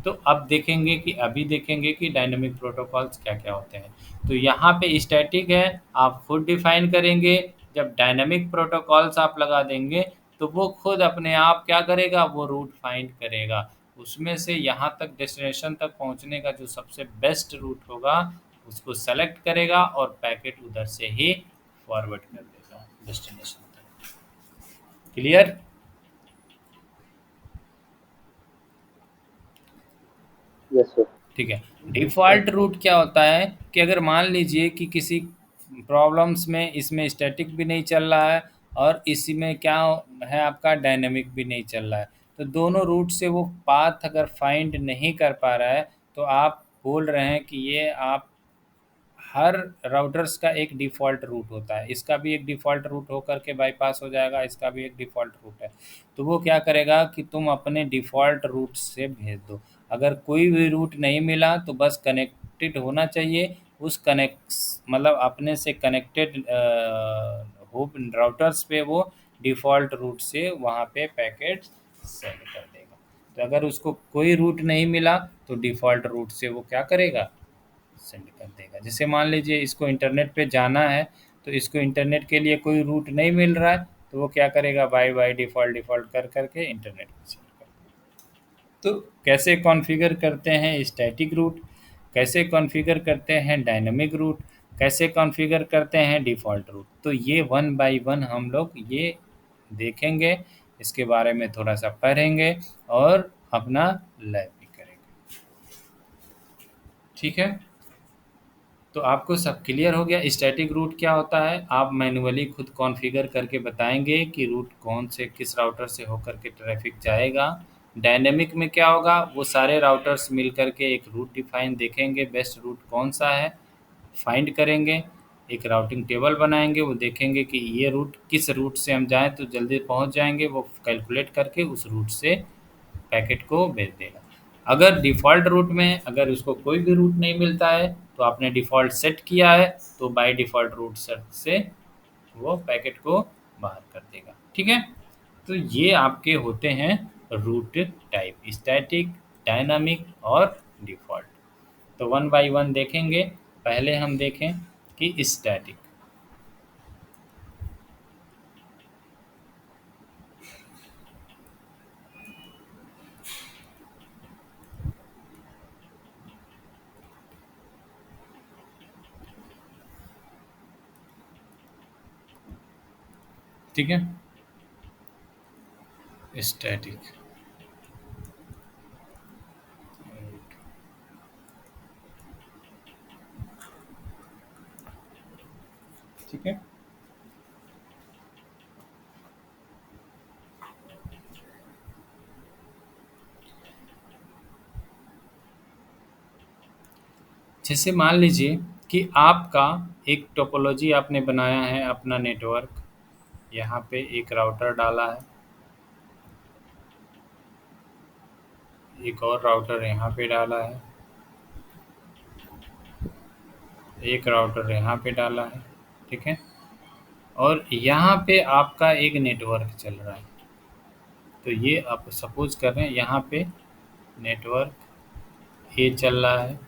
तो अब देखेंगे कि अभी देखेंगे कि डायनामिक प्रोटोकॉल्स क्या क्या होते हैं। तो यहाँ पे स्टैटिक है, आप खुद डिफाइन करेंगे। जब डायनामिक प्रोटोकॉल्स आप लगा देंगे तो वो खुद अपने आप क्या करेगा, वो रूट फाइंड करेगा। उसमें से यहाँ तक डेस्टिनेशन तक पहुँचने का जो सबसे बेस्ट रूट होगा उसको सेलेक्ट करेगा और पैकेट उधर से ही फॉरवर्ड कर देगा डेस्टिनेशन तक। क्लियर? Yes sir. ठीक है। डिफ़ॉल्ट रूट क्या होता है कि अगर मान लीजिए कि किसी प्रॉब्लम्स में इसमें स्टैटिक भी नहीं चल रहा है और इसी में क्या है, आपका डायनामिक भी नहीं चल रहा है, तो दोनों रूट से वो पाथ अगर फाइंड नहीं कर पा रहा है तो आप बोल रहे हैं कि ये आप हर राउटर्स का एक डिफ़ॉल्ट रूट होता है, इसका भी एक डिफ़ॉल्ट रूट होकर के बाईपास हो जाएगा, इसका भी एक डिफ़ॉल्ट रूट है। तो वो क्या करेगा कि तुम अपने डिफ़ॉल्ट रूट से भेज दो। अगर कोई भी रूट नहीं मिला तो बस कनेक्टेड होना चाहिए, उस मतलब अपने से कनेक्टेड हो राउटर्स पे वो डिफ़ॉल्ट रूट से वहाँ पे पैकेट सेंड कर देगा। तो अगर उसको कोई रूट नहीं मिला तो डिफ़ॉल्ट रूट से वो क्या करेगा, सेंड कर देगा। जैसे मान लीजिए इसको इंटरनेट पे जाना है, तो इसको इंटरनेट के लिए कोई रूट नहीं मिल रहा है, तो वो क्या करेगा, बाय बाय डिफ़ॉल्ट डिफ़ॉल्ट कर करके इंटरनेट पे सेंड कर देगा। तो कैसे कॉन्फ़िगर करते हैं स्टैटिक रूट, कैसे कॉन्फ़िगर करते हैं डायनामिक रूट, कैसे कॉन्फ़िगर करते हैं डिफ़ॉल्ट रूट, तो ये वन बाय वन हम लोग ये देखेंगे, इसके बारे में थोड़ा-सा पढ़ेंगे और अपना लैब भी करेंगे। ठीक है? तो आपको सब क्लियर हो गया स्टैटिक रूट क्या होता है? आप मैन्युअली खुद कॉन्फ़िगर करके बताएँगे कि रूट कौन से किस राउटर से होकर के ट्रैफ़िक जाएगा। डायनेमिक में क्या होगा, वो सारे राउटर्स मिल कर के एक रूट डिफ़ाइन देखेंगे, बेस्ट रूट कौन-सा है, फाइंड करेंगे, एक राउटिंग टेबल बनाएँगे, वो देखेंगे कि ये रूट किस रूट से हम जाएँ तो जल्दी पहुँच जाएँगे, वो कैलकुलेट करके उस रूट से पैकेट को भेज देगा। अगर डिफ़ॉल्ट रूट में अगर उसको कोई भी रूट नहीं मिलता है तो आपने डिफ़ॉल्ट सेट किया है तो बाय डिफ़ॉल्ट रूट सेट से वो पैकेट को बाहर कर देगा। ठीक है? तो ये आपके होते हैं रूट टाइप, स्टैटिक, डायनामिक और डिफ़ॉल्ट। तो वन बाय वन देखेंगे। पहले हम देखें कि स्टैटिक। ठीक है? स्टैटिक। ठीक है? जैसे मान लीजिए कि आपका एक टोपोलॉजी आपने बनाया है अपना नेटवर्क, यहाँ पे एक राउटर डाला है, एक और राउटर यहाँ पे डाला है, एक राउटर यहाँ पे डाला है। ठीक है? और यहाँ पे आपका एक नेटवर्क चल रहा है। तो ये आप सपोज कर रहे हैं यहाँ पे नेटवर्क ए चल रहा है,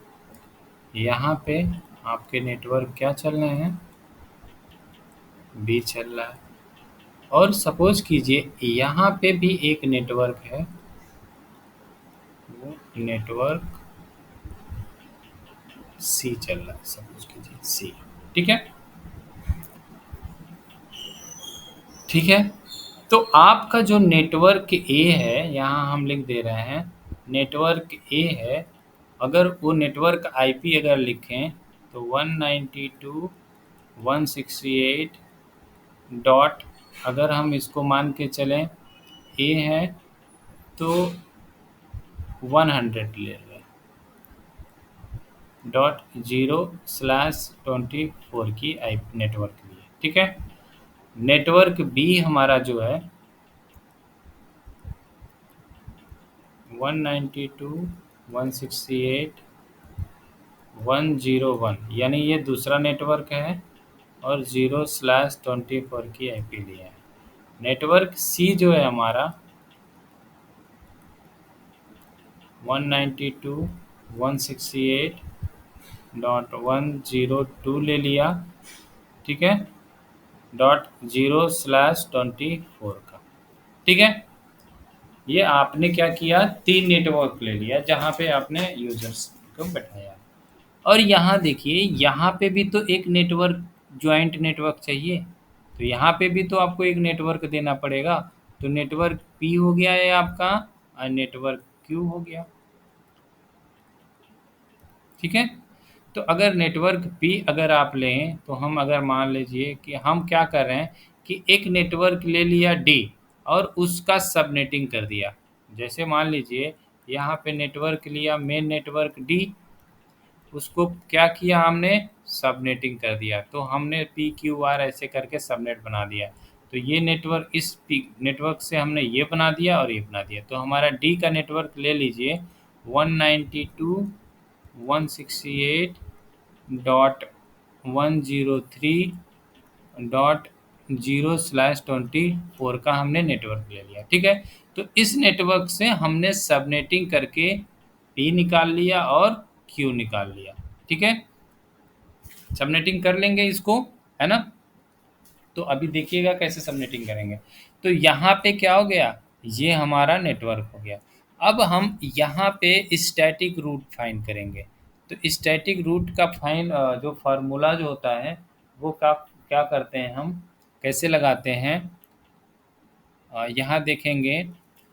यहाँ पे आपके नेटवर्क क्या चल रहे हैं, बी चल रहा है, और सपोज कीजिए यहाँ पे भी एक नेटवर्क है, वो नेटवर्क सी चल रहा है, सपोज कीजिए सी। ठीक है? ठीक है? तो आपका जो नेटवर्क ए है, यहाँ हम लिख दे रहे हैं नेटवर्क ए है, अगर वो नेटवर्क आईपी अगर लिखें तो 192.168 डॉट, अगर हम इसको मान के चलें ए है तो 100 ले लें डॉट 0/24 की आई नेटवर्क भी है। ठीक है? नेटवर्क बी हमारा जो है 192.168.101 यानी ये दूसरा नेटवर्क है और 0/24 की आईपी लिया है। नेटवर्क सी जो है हमारा 192.168.102 ले लिया, ठीक है, .0/24 का, ठीक है। ये आपने क्या किया, 3 नेटवर्क ले लिया जहाँ पे आपने यूजर्स को बैठाया। और यहाँ देखिए, यहाँ पे भी तो एक नेटवर्क, जॉइंट नेटवर्क चाहिए, तो यहाँ पे भी तो आपको एक नेटवर्क देना पड़ेगा। तो नेटवर्क पी हो गया है आपका और नेटवर्क क्यू हो गया, ठीक है। तो अगर नेटवर्क पी अगर आप लें, तो हम अगर मान लीजिए कि हम क्या कर रहे हैं कि एक नेटवर्क ले लिया डी और उसका सबनेटिंग कर दिया। जैसे मान लीजिए यहाँ पे नेटवर्क लिया, मेन नेटवर्क डी, उसको क्या किया हमने, सबनेटिंग कर दिया। तो हमने पी क्यू आर ऐसे करके सबनेट बना दिया। तो ये नेटवर्क, इस पी नेटवर्क से हमने ये बना दिया और ये बना दिया। तो हमारा डी का नेटवर्क ले लीजिए 192.168.103.0/24 का हमने नेटवर्क ले लिया, ठीक है। तो इस नेटवर्क से हमने सबनेटिंग करके पी निकाल लिया और क्यू निकाल लिया, ठीक है। सबनेटिंग कर लेंगे इसको, है ना। तो अभी देखिएगा कैसे सबनेटिंग करेंगे। तो यहाँ पे क्या हो गया, ये हमारा नेटवर्क हो गया। अब हम यहाँ पे स्टैटिक रूट फाइंड करेंगे। तो स्टैटिक रूट का फाइंड जो फार्मूला जो होता है वो क्या क्या करते हैं, हम कैसे लगाते हैं, यहाँ देखेंगे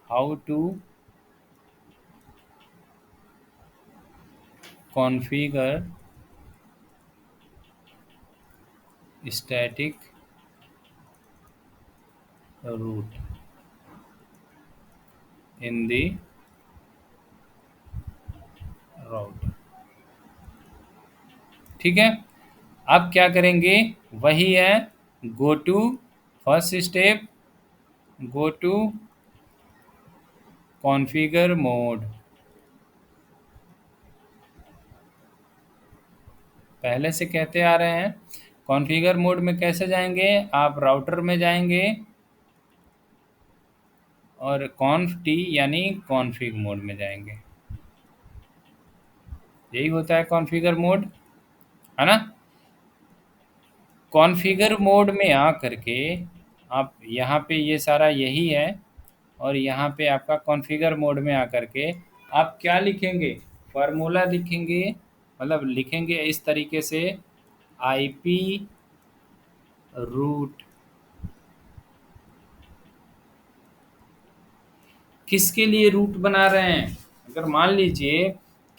how to configure static route in the router, ठीक है। अब क्या करेंगे, वही है, go to, first step, go to configure mode. पहले से कहते आ रहे हैं, कॉन्फ़िगर मोड में कैसे जाएंगे, आप राउटर में जाएंगे और कॉन्फ टी यानी कॉन्फ़िग मोड में जाएंगे। यही होता है कॉन्फ़िगर मोड, है ना। कॉन्फ़िगर मोड में आ करके आप यहाँ पे ये सारा यही है, और यहाँ पे आपका कॉन्फ़िगर मोड में आकर के आप क्या लिखेंगे, फार्मूला लिखेंगे, मतलब लिखेंगे इस तरीके से, आईपी रूट किसके लिए रूट बना रहे हैं। अगर मान लीजिए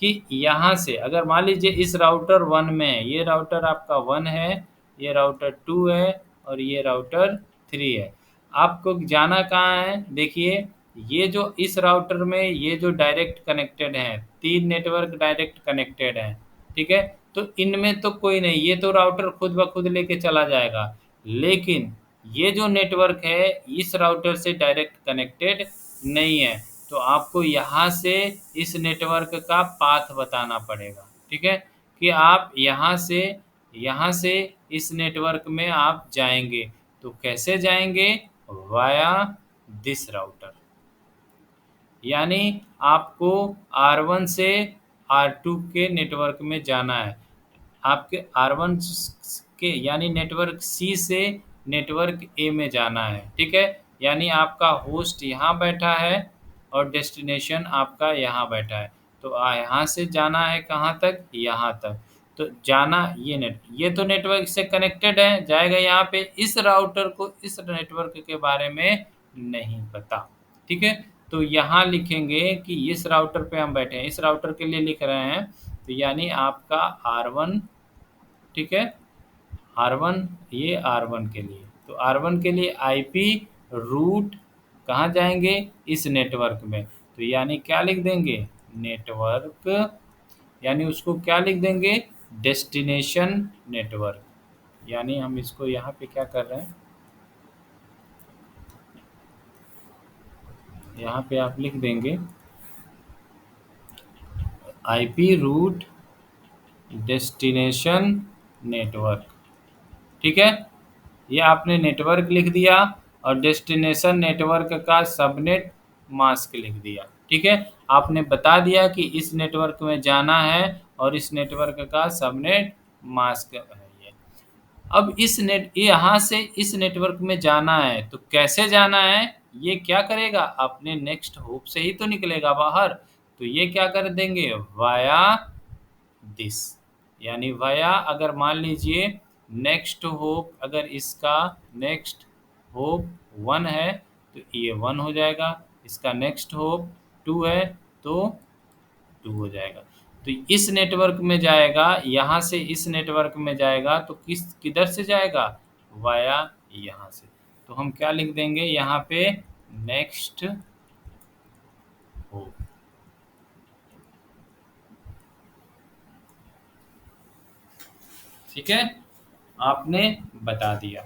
कि यहाँ से, अगर मान लीजिए इस राउटर 1 में, ये राउटर आपका 1 है, ये राउटर 2 है और ये राउटर 3 है। आपको जाना कहाँ है, देखिए ये जो इस राउटर में ये जो डायरेक्ट कनेक्टेड हैं, 3 नेटवर्क डायरेक्ट कनेक्टेड हैं, ठीक है। तो इनमें तो कोई नहीं, ये तो राउटर खुद ब खुद लेके चला जाएगा। लेकिन ये जो नेटवर्क है इस राउटर से डायरेक्ट कनेक्टेड नहीं है, तो आपको यहाँ से इस नेटवर्क का पाथ बताना पड़ेगा, ठीक है, कि आप यहाँ से इस नेटवर्क में आप जाएंगे। तो कैसे जाएंगे, वाया दिस राउटर, यानी आपको R1 से R2 के नेटवर्क में जाना है। आपके R1 के यानी नेटवर्क सी से नेटवर्क ए में जाना है, ठीक है। यानी आपका होस्ट यहाँ बैठा है और डेस्टिनेशन आपका यहाँ बैठा है। तो यहाँ से जाना है कहाँ तक, यहाँ तक। तो जाना ये तो नेटवर्क से कनेक्टेड है, जाएगा यहाँ पे। इस राउटर को इस नेटवर्क के बारे में नहीं पता, ठीक है। तो यहाँ लिखेंगे कि इस राउटर पे हम बैठे हैं, इस राउटर के लिए लिख रहे हैं, तो यानी आपका R1, ठीक है, R1, ये R1 के लिए। तो R1 के लिए आईपी रूट कहाँ जाएंगे, इस नेटवर्क में। तो यानी क्या लिख देंगे, नेटवर्क, यानी उसको क्या लिख देंगे, डेस्टिनेशन नेटवर्क। यानी हम इसको यहाँ पे क्या कर रहे हैं, यहाँ पे आप लिख देंगे आईपी रूट डेस्टिनेशन नेटवर्क, ठीक है। ये आपने नेटवर्क लिख दिया और डेस्टिनेशन नेटवर्क का सबनेट मास्क लिख दिया, ठीक है। आपने बता दिया कि इस नेटवर्क में जाना है और इस नेटवर्क का सबनेट मास्क है ये। अब इस नेट यहाँ से इस नेटवर्क में जाना है तो कैसे जाना है, ये क्या करेगा, अपने नेक्स्ट होप से ही तो निकलेगा बाहर। तो ये क्या कर देंगे, वाया दिस, यानी वाया, अगर मान लीजिए नेक्स्ट होप, अगर इसका नेक्स्ट होप 1 है तो ये 1 हो जाएगा, इसका नेक्स्ट होप 2 है तो 2 हो जाएगा। तो इस नेटवर्क में जाएगा, यहाँ से इस नेटवर्क में जाएगा तो किधर से जाएगा, वाया यहाँ से। तो हम क्या लिख देंगे यहाँ पे, नेक्स्ट होप, ठीक है। आपने बता दिया,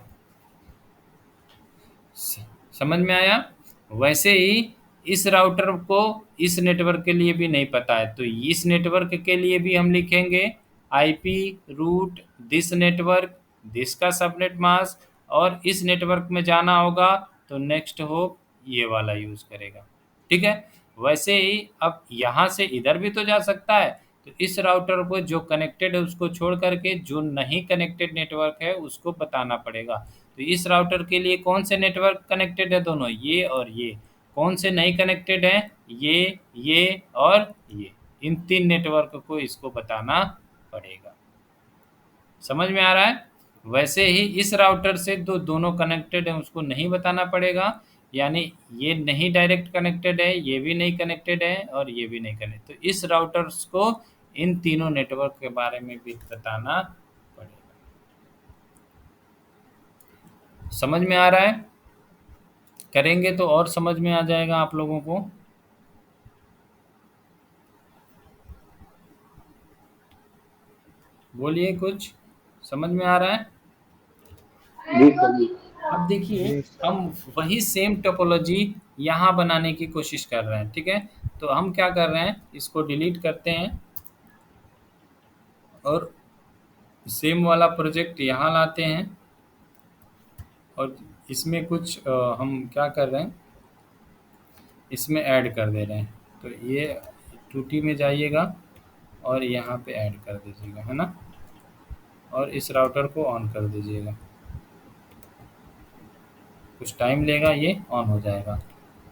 समझ में आया। वैसे ही इस राउटर को इस नेटवर्क के लिए भी नहीं पता है, तो इस नेटवर्क के लिए भी हम लिखेंगे IP root this network, this का सबनेट मास्क, और इस नेटवर्क में जाना होगा तो नेक्स्ट होप ये वाला यूज करेगा, ठीक है। वैसे ही अब यहाँ से इधर भी तो जा सकता है, तो इस राउटर को जो कनेक्टेड है उसको छोड़ करके जो नहीं कनेक्टेड नेटवर्क है उसको बताना पड़ेगा। तो इस राउटर के लिए कौन से नेटवर्क कनेक्टेड है, दोनों ये और ये। कौन से नहीं कनेक्टेड हैं, ये और ये। इन 3 नेटवर्क को इसको बताना पड़ेगा, समझ में आ रहा है। वैसे ही इस राउटर से दोनों कनेक्टेड हैं उसको नहीं बताना पड़ेगा, यानी ये नहीं डायरेक्ट कनेक्टेड है, ये भी नहीं कनेक्टेड है और ये भी नहीं कनेक्टेड, तो इस राउटर्स को इन तीनों नेटवर्क के बारे में भी बताना पड़ेगा। समझ में आ रहा है, करेंगे तो और समझ में आ जाएगा आप लोगों को। बोलिए, कुछ समझ में आ रहा है। जी सर जी। अब देखिए हम वही सेम टोपोलॉजी यहाँ बनाने की कोशिश कर रहे हैं, ठीक है। तो हम क्या कर रहे हैं, इसको डिलीट करते हैं और सेम वाला प्रोजेक्ट यहाँ लाते हैं और इसमें कुछ हम क्या कर रहे हैं, इसमें ऐड कर दे रहे हैं। तो ये 2T में जाइएगा और यहाँ पे ऐड कर दीजिएगा, है ना, और इस राउटर को ऑन कर दीजिएगा। कुछ टाइम लेगा, ये ऑन हो जाएगा।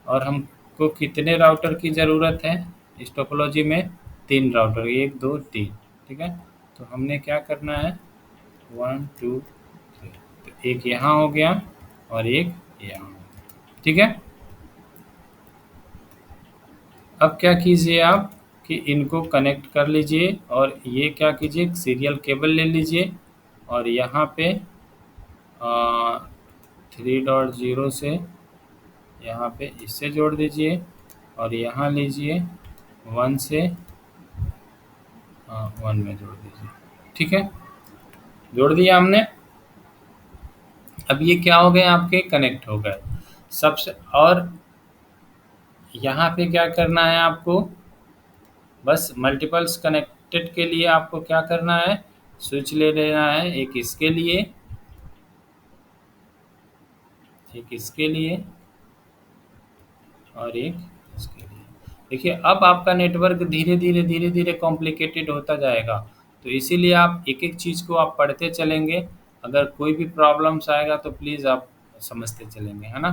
और हमको कितने राउटर की ज़रूरत है इस टोपोलॉजी में, 3 राउटर, 1 2 3, ठीक है। तो हमने क्या करना है, 1 2 3, तो एक यहाँ हो गया और एक यहाँ हो गया, ठीक है। अब क्या कीजिए आप कि इनको कनेक्ट कर लीजिए और ये क्या कीजिए, सीरियल केबल ले लीजिए और यहाँ पे 3.0 से यहाँ पे इससे जोड़ दीजिए और यहाँ लीजिए 1 से 1 में जोड़ दीजिए, ठीक है। जोड़ दिया हमने। अब ये क्या हो गए, आपके कनेक्ट हो गए सबसे। और यहाँ पे क्या करना है आपको, बस मल्टीपल्स कनेक्टेड के लिए आपको क्या करना है, स्विच ले लेना है, एक इसके लिए, एक इसके लिए और एक इसके लिए। देखिए अब आपका नेटवर्क धीरे धीरे कॉम्प्लिकेटेड होता जाएगा, तो इसीलिए आप एक एक चीज़ को आप पढ़ते चलेंगे। अगर कोई भी प्रॉब्लम्स आएगा तो प्लीज़ आप समझते चलेंगे, है ना।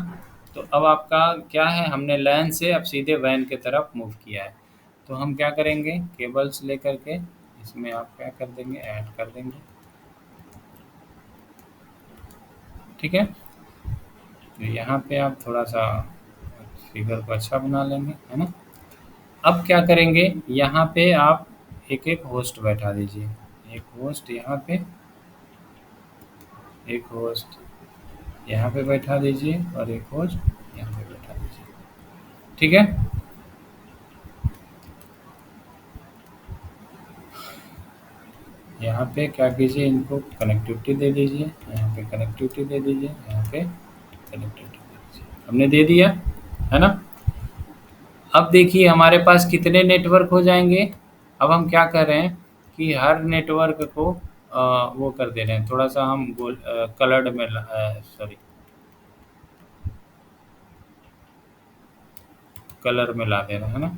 तो अब आपका क्या है, हमने लैन से अब सीधे वैन की तरफ मूव किया है। तो हम क्या करेंगे, केबल्स लेकर के इसमें आप क्या कर देंगे, ऐड कर देंगे, ठीक है। तो यहाँ पे आप थोड़ा सा फिगर को अच्छा बना लेंगे, है ना। अब क्या करेंगे, यहाँ पे आप एक एक होस्ट बैठा दीजिए, एक होस्ट यहाँ पे, एक होस्ट यहाँ पे बैठा दीजिए और एक होस्ट यहाँ पे बैठा दीजिए, ठीक है। यहाँ पे क्या कीजिए, इनको कनेक्टिविटी दे दीजिए, यहाँ पे कनेक्टिविटी दे दीजिए, यहाँ पे कनेक्टिविटी दे दीजिए, हमने दे दिया, है ना। अब देखिए हमारे पास कितने नेटवर्क हो जाएंगे, अब हम क्या कर रहे हैं कि हर नेटवर्क को वो कर दे रहे हैं, थोड़ा-सा हम गोल कलर्ड में सॉरी कलर में ला दे रहे हैं, है ना?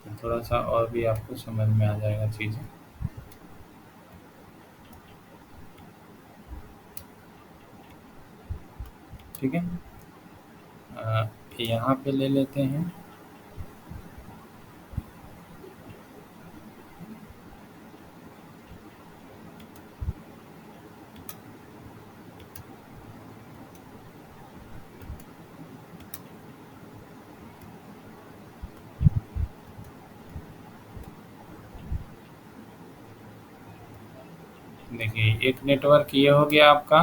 तो थोड़ा-सा और भी आपको समझ में आ जाएगा चीज़ें। ठीक है? यहाँ पे ले लेते हैं। देखिए, एक नेटवर्क ये हो गया आपका।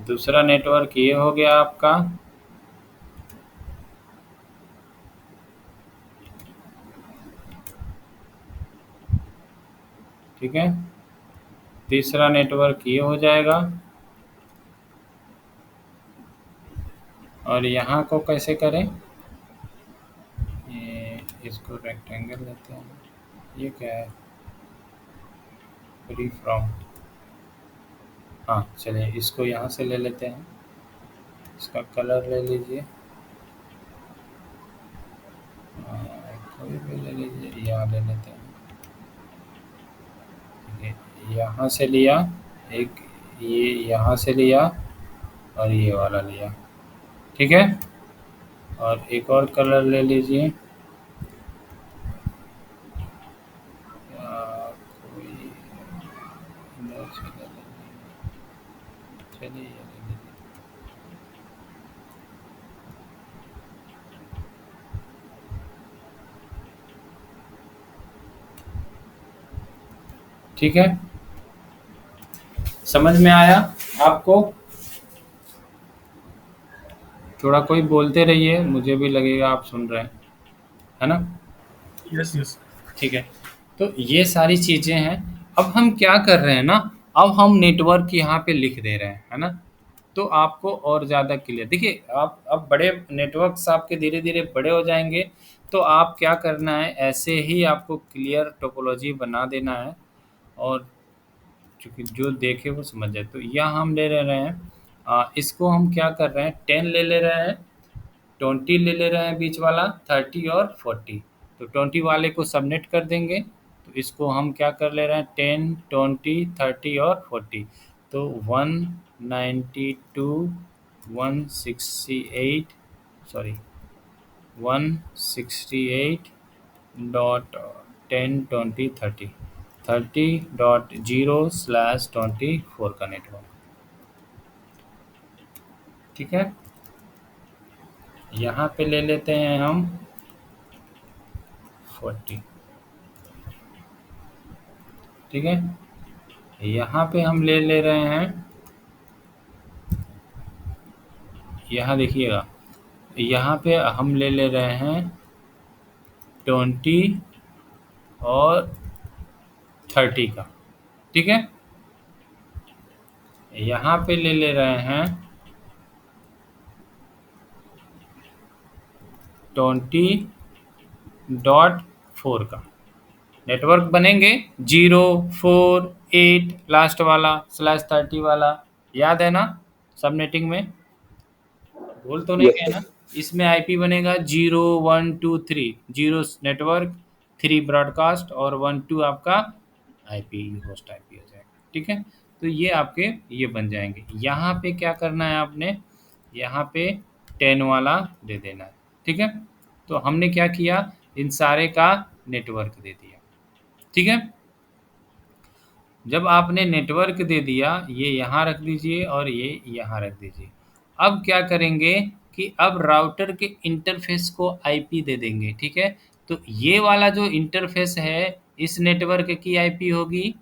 दूसरा नेटवर्क ये हो गया आपका। ठीक है? तीसरा नेटवर्क ये हो जाएगा। और यहाँ को कैसे करें? ये इसको रेक्टेंगल लेते हैं। ये क्या है? Free from. हाँ, चलिए इसको यहाँ से ले लेते हैं। इसका कलर ले लीजिए। कोई भी ले लीजिए, यहाँ ले लेते हैं। यहाँ से लिया एक, ये यहाँ से लिया और ये वाला लिया। ठीक है? और एक और कलर ले लीजिए। कोई इधर से ले लीजिए। चलिए ये ले लीजिए। ठीक है? समझ में आया आपको? थोड़ा कोई बोलते रहिए, मुझे भी लगेगा आप सुन रहे हैं, है ना? Yes yes. ठीक है, तो ये सारी चीज़ें हैं। अब हम क्या कर रहे हैं ना, अब हम नेटवर्क यहाँ पे लिख दे रहे हैं, है ना? तो आपको और ज़्यादा क्लियर देखिए, आप अब बड़े नेटवर्क्स आपके धीरे धीरे बड़े हो जाएंगे, तो आप क्या करना है, ऐसे ही आपको क्लियर टोपोलॉजी बना देना है, और चूँकि जो देखे वो समझ जाए। तो यहाँ हम ले ले रहे हैं, इसको हम क्या कर रहे हैं, 10 ले रहे हैं, 20 ले रहे हैं बीच वाला, 30 और 40। तो 20 वाले को सबमिट कर देंगे। तो इसको हम क्या कर ले रहे हैं, 10, 20, 30 और 40। तो 192, 168, सॉरी 168 डॉट 10, 20, 30, 30.0/24 का नेटवर्क। ठीक है? यहाँ पे ले लेते हैं हम 40। ठीक है? यहाँ पे हम ले ले रहे हैं, यहाँ देखिएगा, यहाँ पे हम ले ले रहे हैं 20 और 30 का। ठीक है? यहाँ पे ले ले रहे हैं 20.4 का। नेटवर्क बनेंगे 0, 4, 8 लास्ट वाला /30 वाला, याद है ना सबनेटिंग में? भूल तो नहीं यस गए सर। ना? इसमें आईपी बनेगा 0, 1, 2, 3, 0 नेटवर्क, 3 ब्रॉडकास्ट और 1, 2 आपका आईपी, होस्ट आईपी हो जाएगा। ठीक है? तो ये आपके ये बन जाएंगे। यहाँ पे क्या करना है आपने, यहाँ पे 10 वाला दे देना है। ठीक है? तो हमने क्या किया, इन सारे का नेटवर्क दे दिया। ठीक है? जब आपने नेटवर्क दे दिया, ये यहाँ रख दीजिए और ये यहाँ रख दीजिए। अब क्या करेंगे कि अब राउटर के इंटरफेस को आईपी दे देंगे। ठीक है? तो ये वाला जो इंटरफेस है, इस नेटवर्क की आईपी होगी।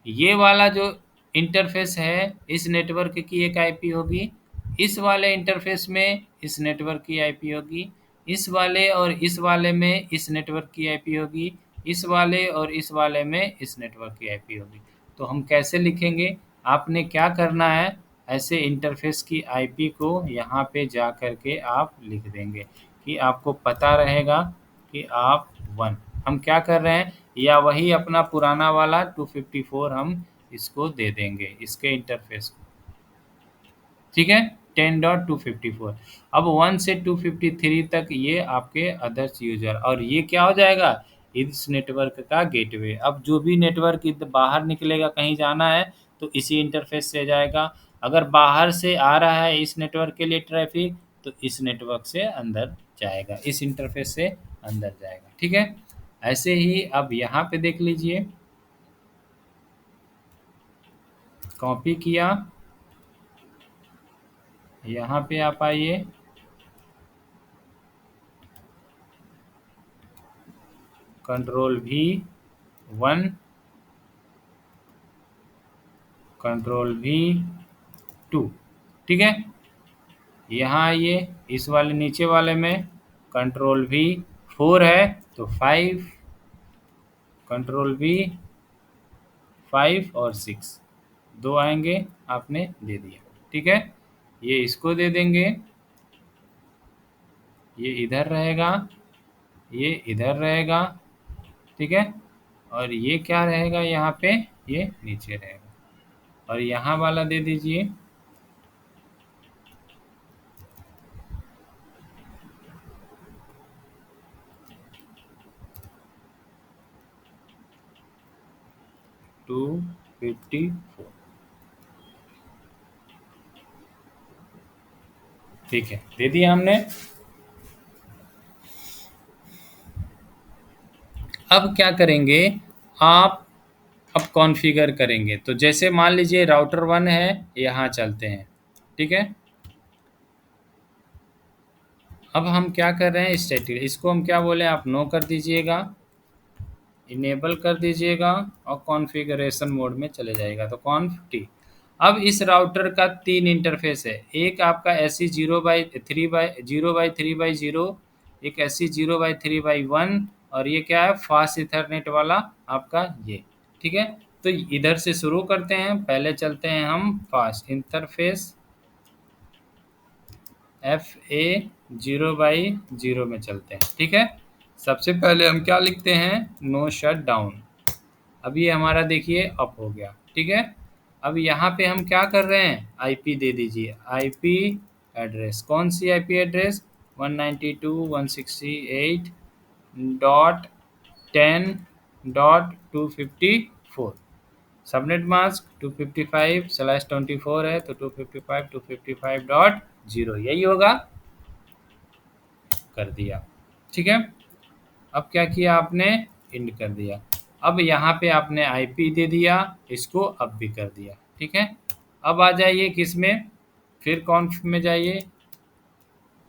ये वाला जो इंटरफेस है, इस नेटवर्क की एक आईपी होगी। इस वाले इंटरफेस में इस नेटवर्क की आईपी होगी। इस वाले और इस वाले में इस नेटवर्क की आईपी होगी। इस वाले और इस वाले में इस नेटवर्क की आईपी होगी। तो हम कैसे लिखेंगे, आपने क्या करना है, ऐसे इंटरफेस की आईपी को यहाँ पे जा कर के आप लिख देंगे कि आपको पता रहेगा कि आप 1 हम क्या कर रहे हैं, या वही अपना पुराना वाला 254 हम इसको दे देंगे इसके इंटरफेस को, ठीक है। 10.254। अब 1 से 253 तक ये आपके अदर्स यूजर, और ये क्या हो जाएगा, इस नेटवर्क का गेटवे। अब जो भी नेटवर्क बाहर निकलेगा, कहीं जाना है तो इसी इंटरफेस से जाएगा। अगर बाहर से आ रहा है इस नेटवर्क के लिए ट्रैफिक, तो इस नेटवर्क से अंदर जाएगा, इस इंटरफेस से अंदर जाएगा, ठीक है। ऐसे ही अब यहाँ पे देख लीजिए, कॉपी किया, यहाँ पे आप आइए, Ctrl+V 1, Ctrl+V 2, ठीक है। यहाँ आइए, इस वाले नीचे वाले में Ctrl+V 4 है तो 5, Ctrl+V 5 और 6 दो आएंगे, आपने दे दिया, ठीक है। ये इसको दे देंगे, ये इधर रहेगा, ये इधर रहेगा, ठीक है। और ये क्या रहेगा यहाँ पे, ये नीचे रहेगा, और यहाँ वाला दे दीजिए 254, ठीक है, दे दिया हमने। अब क्या करेंगे आप, अब कॉन्फ़िगर करेंगे। तो जैसे मान लीजिए राउटर 1 है, यहाँ चलते हैं, ठीक है। अब हम क्या कर रहे हैं, स्टैटिक, इसको हम क्या बोले, आप नो कर दीजिएगा, इनेबल कर दीजिएगा, और कॉन्फ़िगरेशन मोड में चले जाएगा, तो कॉन्फ टी। अब इस राउटर का 3 इंटरफेस है, एक आपका एस 0/3/0, एक एस 0/3/1, और ये क्या है, फास्ट इथरनेट वाला आपका ये, ठीक है। तो इधर से शुरू करते हैं, पहले चलते हैं हम फास्ट इंटरफेस FA 0/0 में चलते हैं, ठीक है। सबसे पहले हम क्या लिखते हैं, नो शट डाउन। अब ये हमारा देखिए अप हो गया, ठीक है। अब यहाँ पे हम क्या कर रहे हैं, आईपी दे दीजिए, आईपी एड्रेस, कौन सी आईपी एड्रेस, 192.168.10.254। सबनेट मास्क 255/24 है, तो 255.255.0 यही होगा, कर दिया, ठीक है। अब क्या किया आपने, इंड कर दिया। अब यहाँ पे आपने आईपी दे दिया, इसको अब भी कर दिया, ठीक है। अब आ जाइए किस में, फिर कॉन्फ में जाइए,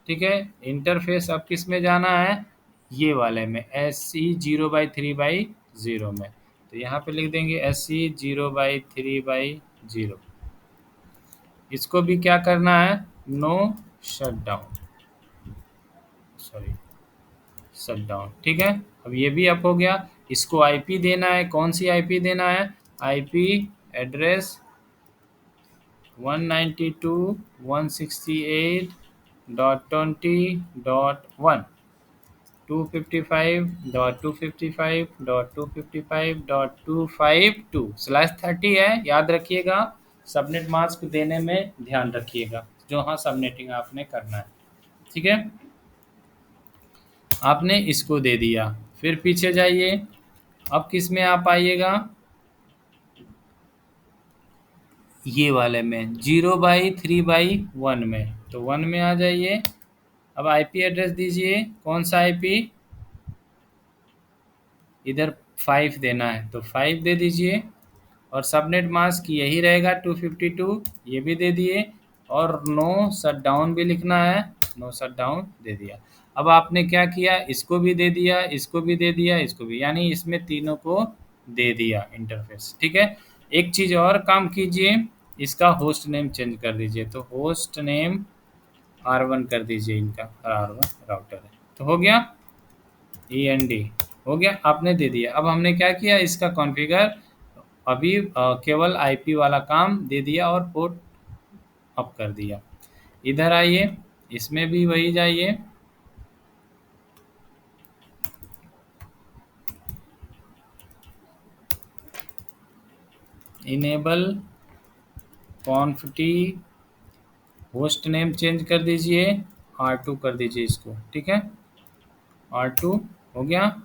ठीक है। इंटरफेस अब किस में जाना है, ये वाले में, SC 0/3/0 में। तो यहाँ पे लिख देंगे SC 0/3/0। इसको भी क्या करना है, no shut down, sorry shut down, ठीक है। अब ये भी अप हो गया। इसको आईपी देना है, कौन सी आईपी देना है, आईपी एड्रेस 192.168.20.1, 255.255.255.252/30 है, याद रखिएगा। सबनेट मास्क देने में ध्यान रखिएगा, जो हाँ सबनेटिंग आपने करना है, ठीक है। आपने इसको दे दिया, फिर पीछे जाइए, अब किस में आप आइएगा, ये वाले में 0/3/1 में, तो 1 में आ जाइए। अब आईपी एड्रेस दीजिए, कौन सा आईपी, इधर 5 देना है तो 5 दे दीजिए, और सबनेट मास्क यही रहेगा 252, ये भी दे दिए, और नो शट डाउन भी लिखना है, नो शट डाउन दे दिया। अब आपने क्या किया, इसको भी दे दिया, इसको भी दे दिया, इसको भी, यानी इसमें तीनों को दे दिया इंटरफेस, ठीक है। एक चीज़ और काम कीजिए, इसका होस्ट नेम चेंज कर दीजिए, तो होस्ट नेम R1 कर दीजिए, इनका R1 राउटर है, तो हो गया, END हो गया, आपने दे दिया। अब हमने क्या किया, इसका कॉन्फ़िगर अभी केवल आईपी वाला काम दे दिया, और पोर्ट अप कर दिया। इधर आइए, इसमें भी वही जाइए, इनेबल कॉन्फिटी, होस्ट नेम चेंज कर दीजिए, R2 कर दीजिए इसको, ठीक है, R2 हो गया।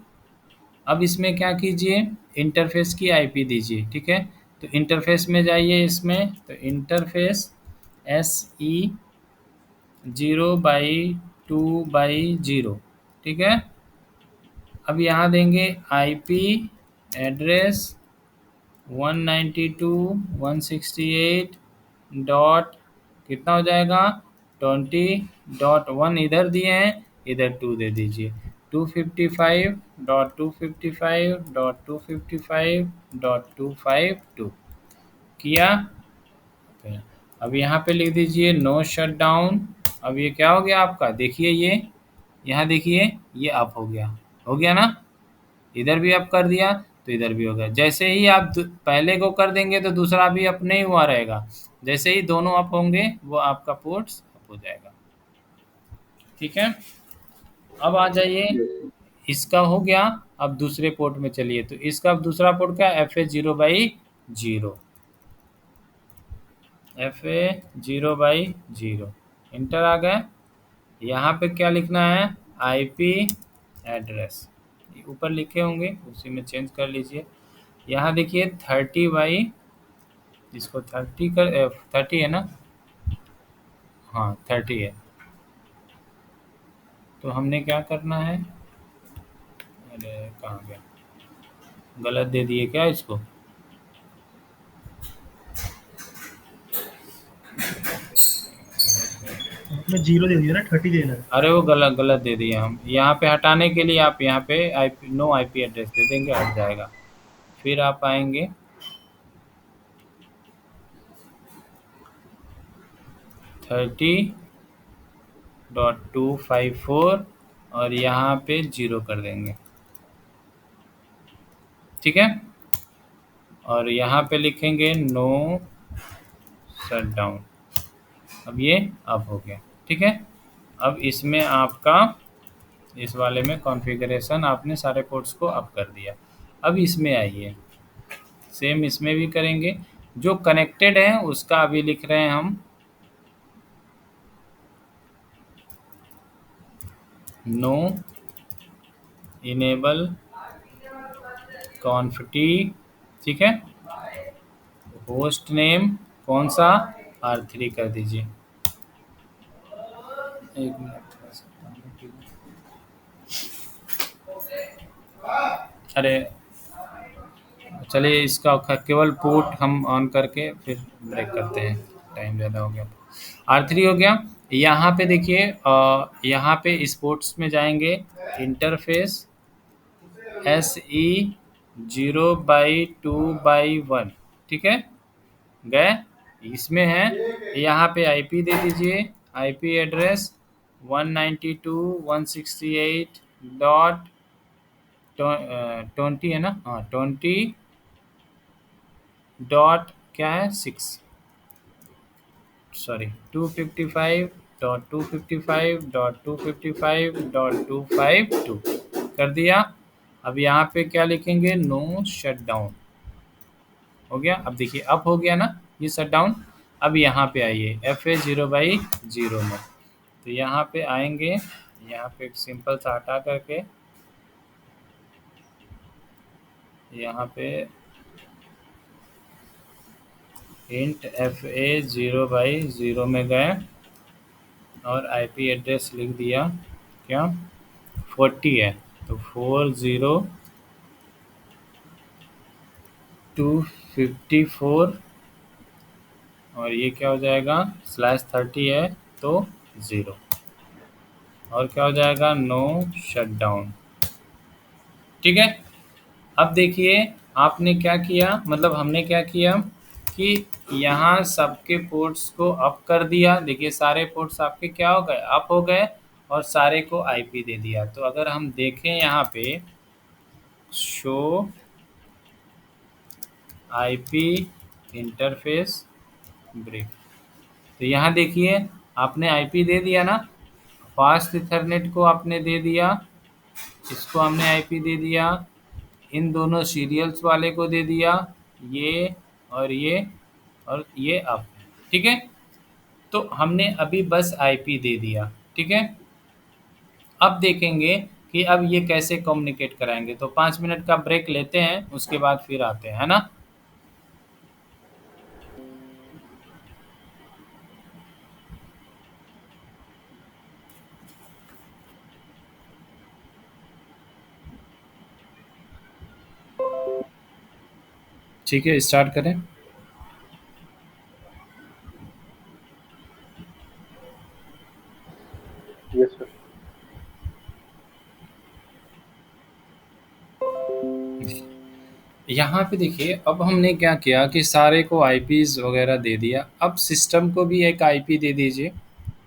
अब इसमें क्या कीजिए, इंटरफेस की आईपी दीजिए, ठीक है। तो इंटरफेस में जाइए, इसमें तो इंटरफेस SE 0/2/0, ठीक है। अब यहाँ देंगे आईपी एड्रेस 192.168 डॉट कितना हो जाएगा, 20.1 इधर दिए हैं, इधर 2 दे दीजिए, 255.255.255.252 किया। अब यहाँ पे लिख दीजिए नो शट डाउन। अब ये क्या हो गया आपका, देखिए ये, यहाँ देखिए ये अप हो गया ना, इधर भी अप कर दिया तो इधर भी हो गया। जैसे ही आप पहले को कर देंगे तो दूसरा भी अप नहीं हुआ रहेगा, जैसे ही दोनों अप होंगे वो आपका पोर्ट्स अप हो जाएगा, ठीक है। अब आ जाइए, इसका हो गया। अब दूसरे पोर्ट में चलिए, तो इसका अब दूसरा पोर्ट क्या, FA 0/0, FA 0/0 इंटर आ गए। यहाँ पे क्या लिखना है, आईपी एड्रेस ऊपर लिखे होंगे उसी में चेंज कर लीजिए। यहाँ देखिए 30/, इसको 30 कर, 30 है ना, हाँ 30 है। तो हमने क्या करना है, अरे कहाँ गया, गलत दे दिए क्या इसको, उसमें जीरो दे दिया ना, 30 देना है। अरे वो गलत गलत दे दिए हम। यहाँ पे हटाने के लिए आप यहाँ पे IP, नो IP एड्रेस दे देंगे, हट जाएगा। फिर आप आएंगे 30.254 और यहाँ पे 0 कर देंगे, ठीक है। और यहाँ पे लिखेंगे नो शट डाउन। अब ये अप हो गया, ठीक है। अब इसमें आपका, इस वाले में कॉन्फ़िगरेशन आपने सारे पोर्ट्स को अप कर दिया। अब इसमें आइए, सेम इसमें भी करेंगे, जो कनेक्टेड है उसका अभी लिख रहे हैं हम नो इनेबल कॉन्फिटी, ठीक है। होस्ट नेम कौन सा, R3 कर दीजिए। एक मिनट थोड़ा सा पानी पी लूं। अरे चलिए, इसका केवल पोर्ट हम ऑन करके फिर ब्रेक करते हैं, टाइम ज़्यादा हो गया। R3 हो गया। यहाँ पे देखिए, यहाँ पे स्पोर्ट्स में जाएंगे, इंटरफेस SE 0/2/1, ठीक है, गए। इसमें है, यहाँ पे आईपी दे दीजिए, आईपी एड्रेस 192.168 डॉट 20 है ना, हाँ 20 डॉट क्या है 6, सॉरी 255.255.255.252 कर दिया। अब यहाँ पे क्या लिखेंगे, नो शट डाउन, हो गया। अब देखिए अप हो गया ना ये शट डाउन। अब यहाँ पे आइए FA 0/0 में, तो यहाँ पे आएंगे, यहाँ पे एक सिंपल सा हटा करके यहाँ पे इंट FA 0/0 में गए और IP एड्रेस लिख दिया क्या, 40 है तो 40.254 और ये क्या हो जाएगा, /30 है तो 0, और क्या हो जाएगा, नो शट डाउन, ठीक है। अब देखिए आपने क्या किया, मतलब हमने क्या किया कि यहाँ सबके पोर्ट्स को अप कर दिया। देखिए सारे पोर्ट्स आपके क्या हो गए, अप हो गए, और सारे को आईपी दे दिया। तो अगर हम देखें यहाँ पे शो आईपी इंटरफेस ब्रीफ, तो यहाँ देखिए आपने आईपी दे दिया ना, फास्ट इथरनेट को आपने दे दिया, इसको हमने आईपी दे दिया, इन दोनों सीरियल्स वाले को दे दिया, ये और ये और ये अप, ठीक है। तो हमने अभी बस आईपी दे दिया, ठीक है। अब देखेंगे कि अब ये कैसे कम्युनिकेट कराएंगे। तो 5 मिनट का ब्रेक लेते हैं, उसके बाद फिर आते हैं, है ना। ठीक है, स्टार्ट करें। Yes sir. यहाँ पे देखिए अब हमने क्या किया कि सारे को आईपीज़ वगैरह दे दिया। अब सिस्टम को भी एक आईपी दे दीजिए,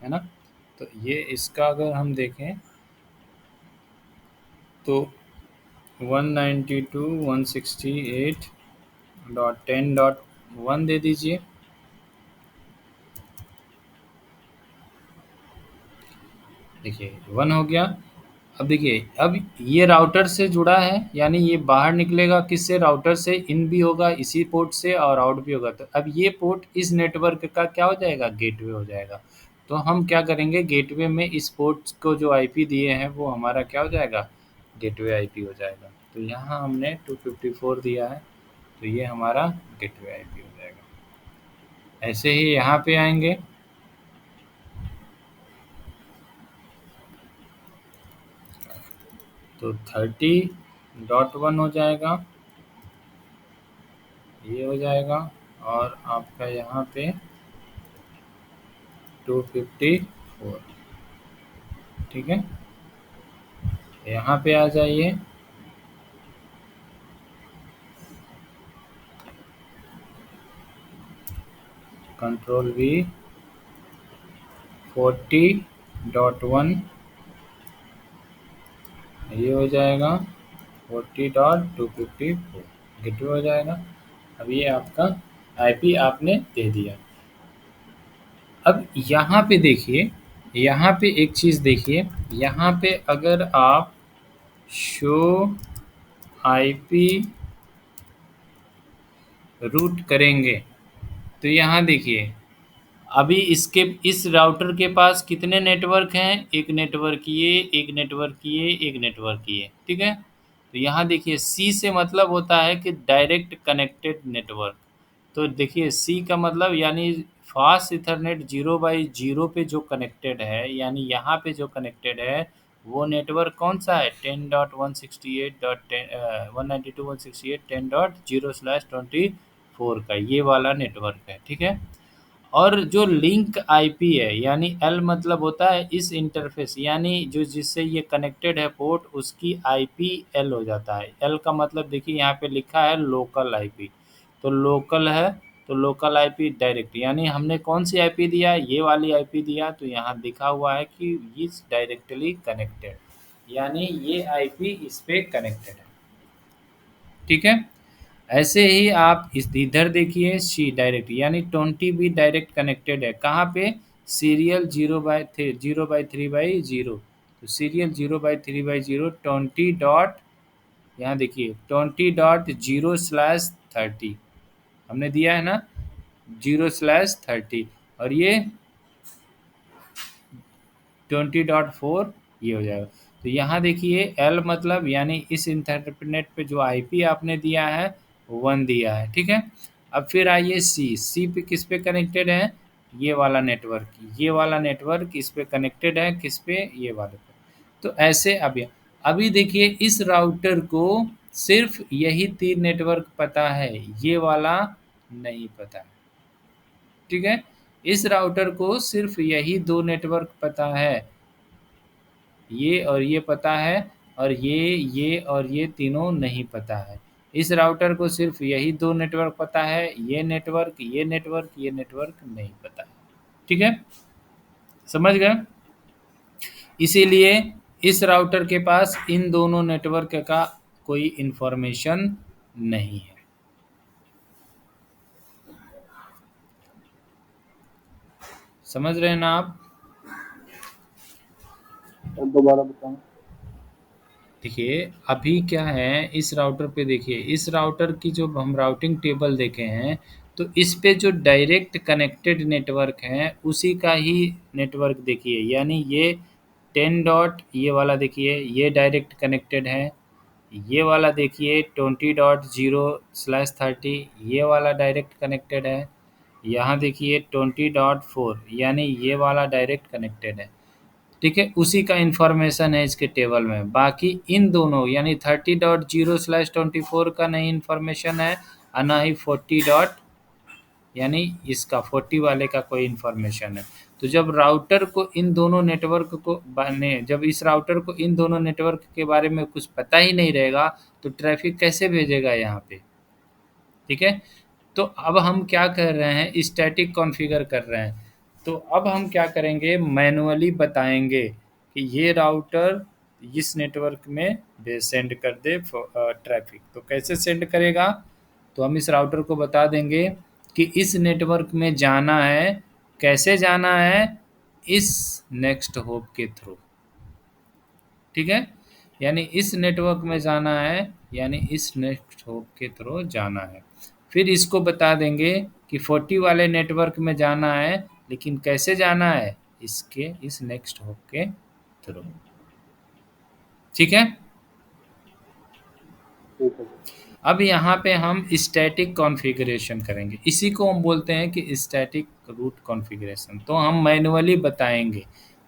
है ना। तो ये इसका अगर हम देखें तो 192.168.10.1 दे दीजिए। देखिए 1 हो गया। अब देखिए अब ये राउटर से जुड़ा है, यानी ये बाहर निकलेगा किससे, राउटर से। इन भी होगा इसी पोर्ट से और आउट भी होगा। तो अब ये पोर्ट इस नेटवर्क का क्या हो जाएगा, गेटवे हो जाएगा। तो हम क्या करेंगे, गेटवे में इस पोर्ट को जो आईपी दिए हैं वो हमारा क्या हो जाएगा, गेटवे आईपी हो जाएगा। तो यहाँ हमने 254 दिया है, तो ये हमारा गेटवे आईपी हो जाएगा। ऐसे ही यहाँ पे आएंगे तो 30.1 हो जाएगा, ये हो जाएगा। और आपका यहाँ पे 254, ठीक है। यहाँ पे आ जाइए, कंट्रोल वी 40.1, ये हो जाएगा 40.254, गेटवे हो जाएगा। अब ये आपका आईपी आपने दे दिया। अब यहाँ पे देखिए, यहाँ पे एक चीज़ देखिए, यहाँ पे अगर आप शो आईपी रूट करेंगे तो यहाँ देखिए अभी इसके इस राउटर के पास कितने नेटवर्क हैं, एक नेटवर्क ये, एक नेटवर्क ये, एक नेटवर्क ये, ठीक है। तो यहाँ देखिए सी से मतलब होता है कि डायरेक्ट कनेक्टेड नेटवर्क। तो देखिए सी का मतलब यानी फास्ट इथरनेट 0/0 पे जो कनेक्टेड है, यानी यहाँ पे जो कनेक्टेड है वो नेटवर्क कौन सा है, 10.168.192.168.10.0/24 का ये वाला नेटवर्क है, ठीक है। और जो लिंक आईपी है, यानी एल मतलब होता है इस इंटरफेस, यानी जो जिससे ये कनेक्टेड है पोर्ट, उसकी आईपी एल हो जाता है। एल का मतलब देखिए यहाँ पे लिखा है लोकल आईपी, तो लोकल है तो लोकल आईपी डायरेक्ट, यानी हमने कौन सी आईपी दिया, ये वाली आईपी दिया। तो यहाँ लिखा हुआ है कि इज डायरेक्टली कनेक्टेड, यानी ये आईपी इस पे कनेक्टेड है, ठीक है। ऐसे ही आप इस इधर देखिए सी डायरेक्ट, यानी 20 भी डायरेक्ट कनेक्टेड है, कहाँ पे, सीरियल 0/3/0। तो सीरियल 0/3/0 20 यहाँ देखिए 20.0/30 हमने दिया है ना, 0/30, और ये 20.4 ये हो जाएगा। तो यहाँ देखिए एल मतलब यानी इस इंटरनेट पे जो आईपी आपने दिया है 1 दिया है, ठीक है। अब फिर आइए सी, सी पे किस पे कनेक्टेड है, ये वाला नेटवर्क, ये वाला नेटवर्क इस पे कनेक्टेड है, किस पे, ये वाले पे। तो ऐसे अभी देखिए इस राउटर को सिर्फ यही 3 नेटवर्क पता है, ये वाला नहीं पता है, ठीक है। इस राउटर को सिर्फ यही 2 नेटवर्क पता है, ये और ये पता है, और ये और ये तीनों नहीं पता है। इस राउटर को सिर्फ यही 2 नेटवर्क पता है, ये नेटवर्क, ये नेटवर्क, ये नेटवर्क नहीं पता है, ठीक है। समझ गए। इसीलिए इस राउटर के पास इन दोनों नेटवर्क का कोई इन्फॉर्मेशन नहीं है। समझ रहे हैं ना आप? और दोबारा बताना। देखिए अभी क्या है, इस राउटर पे देखिए, इस राउटर की जो हम राउटिंग टेबल देखे हैं, तो इस पे जो डायरेक्ट कनेक्टेड नेटवर्क है उसी का ही नेटवर्क देखिए, यानी ये 10 डॉट, ये वाला देखिए ये डायरेक्ट कनेक्टेड है, ये वाला देखिए 20.0/30 ये वाला डायरेक्ट कनेक्टेड है, यहाँ देखिए 20.4 यानी ये वाला डायरेक्ट कनेक्टेड है। ठीक है, उसी का इन्फॉर्मेशन है इसके टेबल में। बाकी इन दोनों यानी 30.0/24 का नहीं इन्फॉर्मेशन है, और ना ही 40 डॉट यानी इसका 40 वाले का कोई इन्फॉर्मेशन है। तो जब राउटर को इन दोनों नेटवर्क को जब इस राउटर को इन दोनों नेटवर्क के बारे में कुछ पता ही नहीं रहेगा, तो ट्रैफिक कैसे भेजेगा यहाँ पे? ठीक है, तो अब हम क्या कर रहे हैं, स्टैटिक कॉन्फ़िगर कर रहे हैं। तो अब हम क्या करेंगे, मैनुअली बताएंगे कि ये राउटर इस नेटवर्क में सेंड कर दे ट्रैफिक। तो कैसे सेंड करेगा, तो हम इस राउटर को बता देंगे कि इस नेटवर्क में जाना है, कैसे जाना है, इस नेक्स्ट होप के थ्रू। ठीक है, यानी इस नेटवर्क में जाना है, यानी इस नेक्स्ट होप के थ्रू जाना है। फिर इसको बता देंगे कि 40 वाले नेटवर्क में जाना है, लेकिन कैसे जाना है, इसके इस नेक्स्ट होप के थ्रू। ठीक है, ठीक है। अब यहाँ पे हम स्टैटिक कॉन्फ़िगरेशन करेंगे, इसी को हम बोलते हैं कि स्टैटिक रूट कॉन्फ़िगरेशन। तो हम मैनुअली बताएंगे।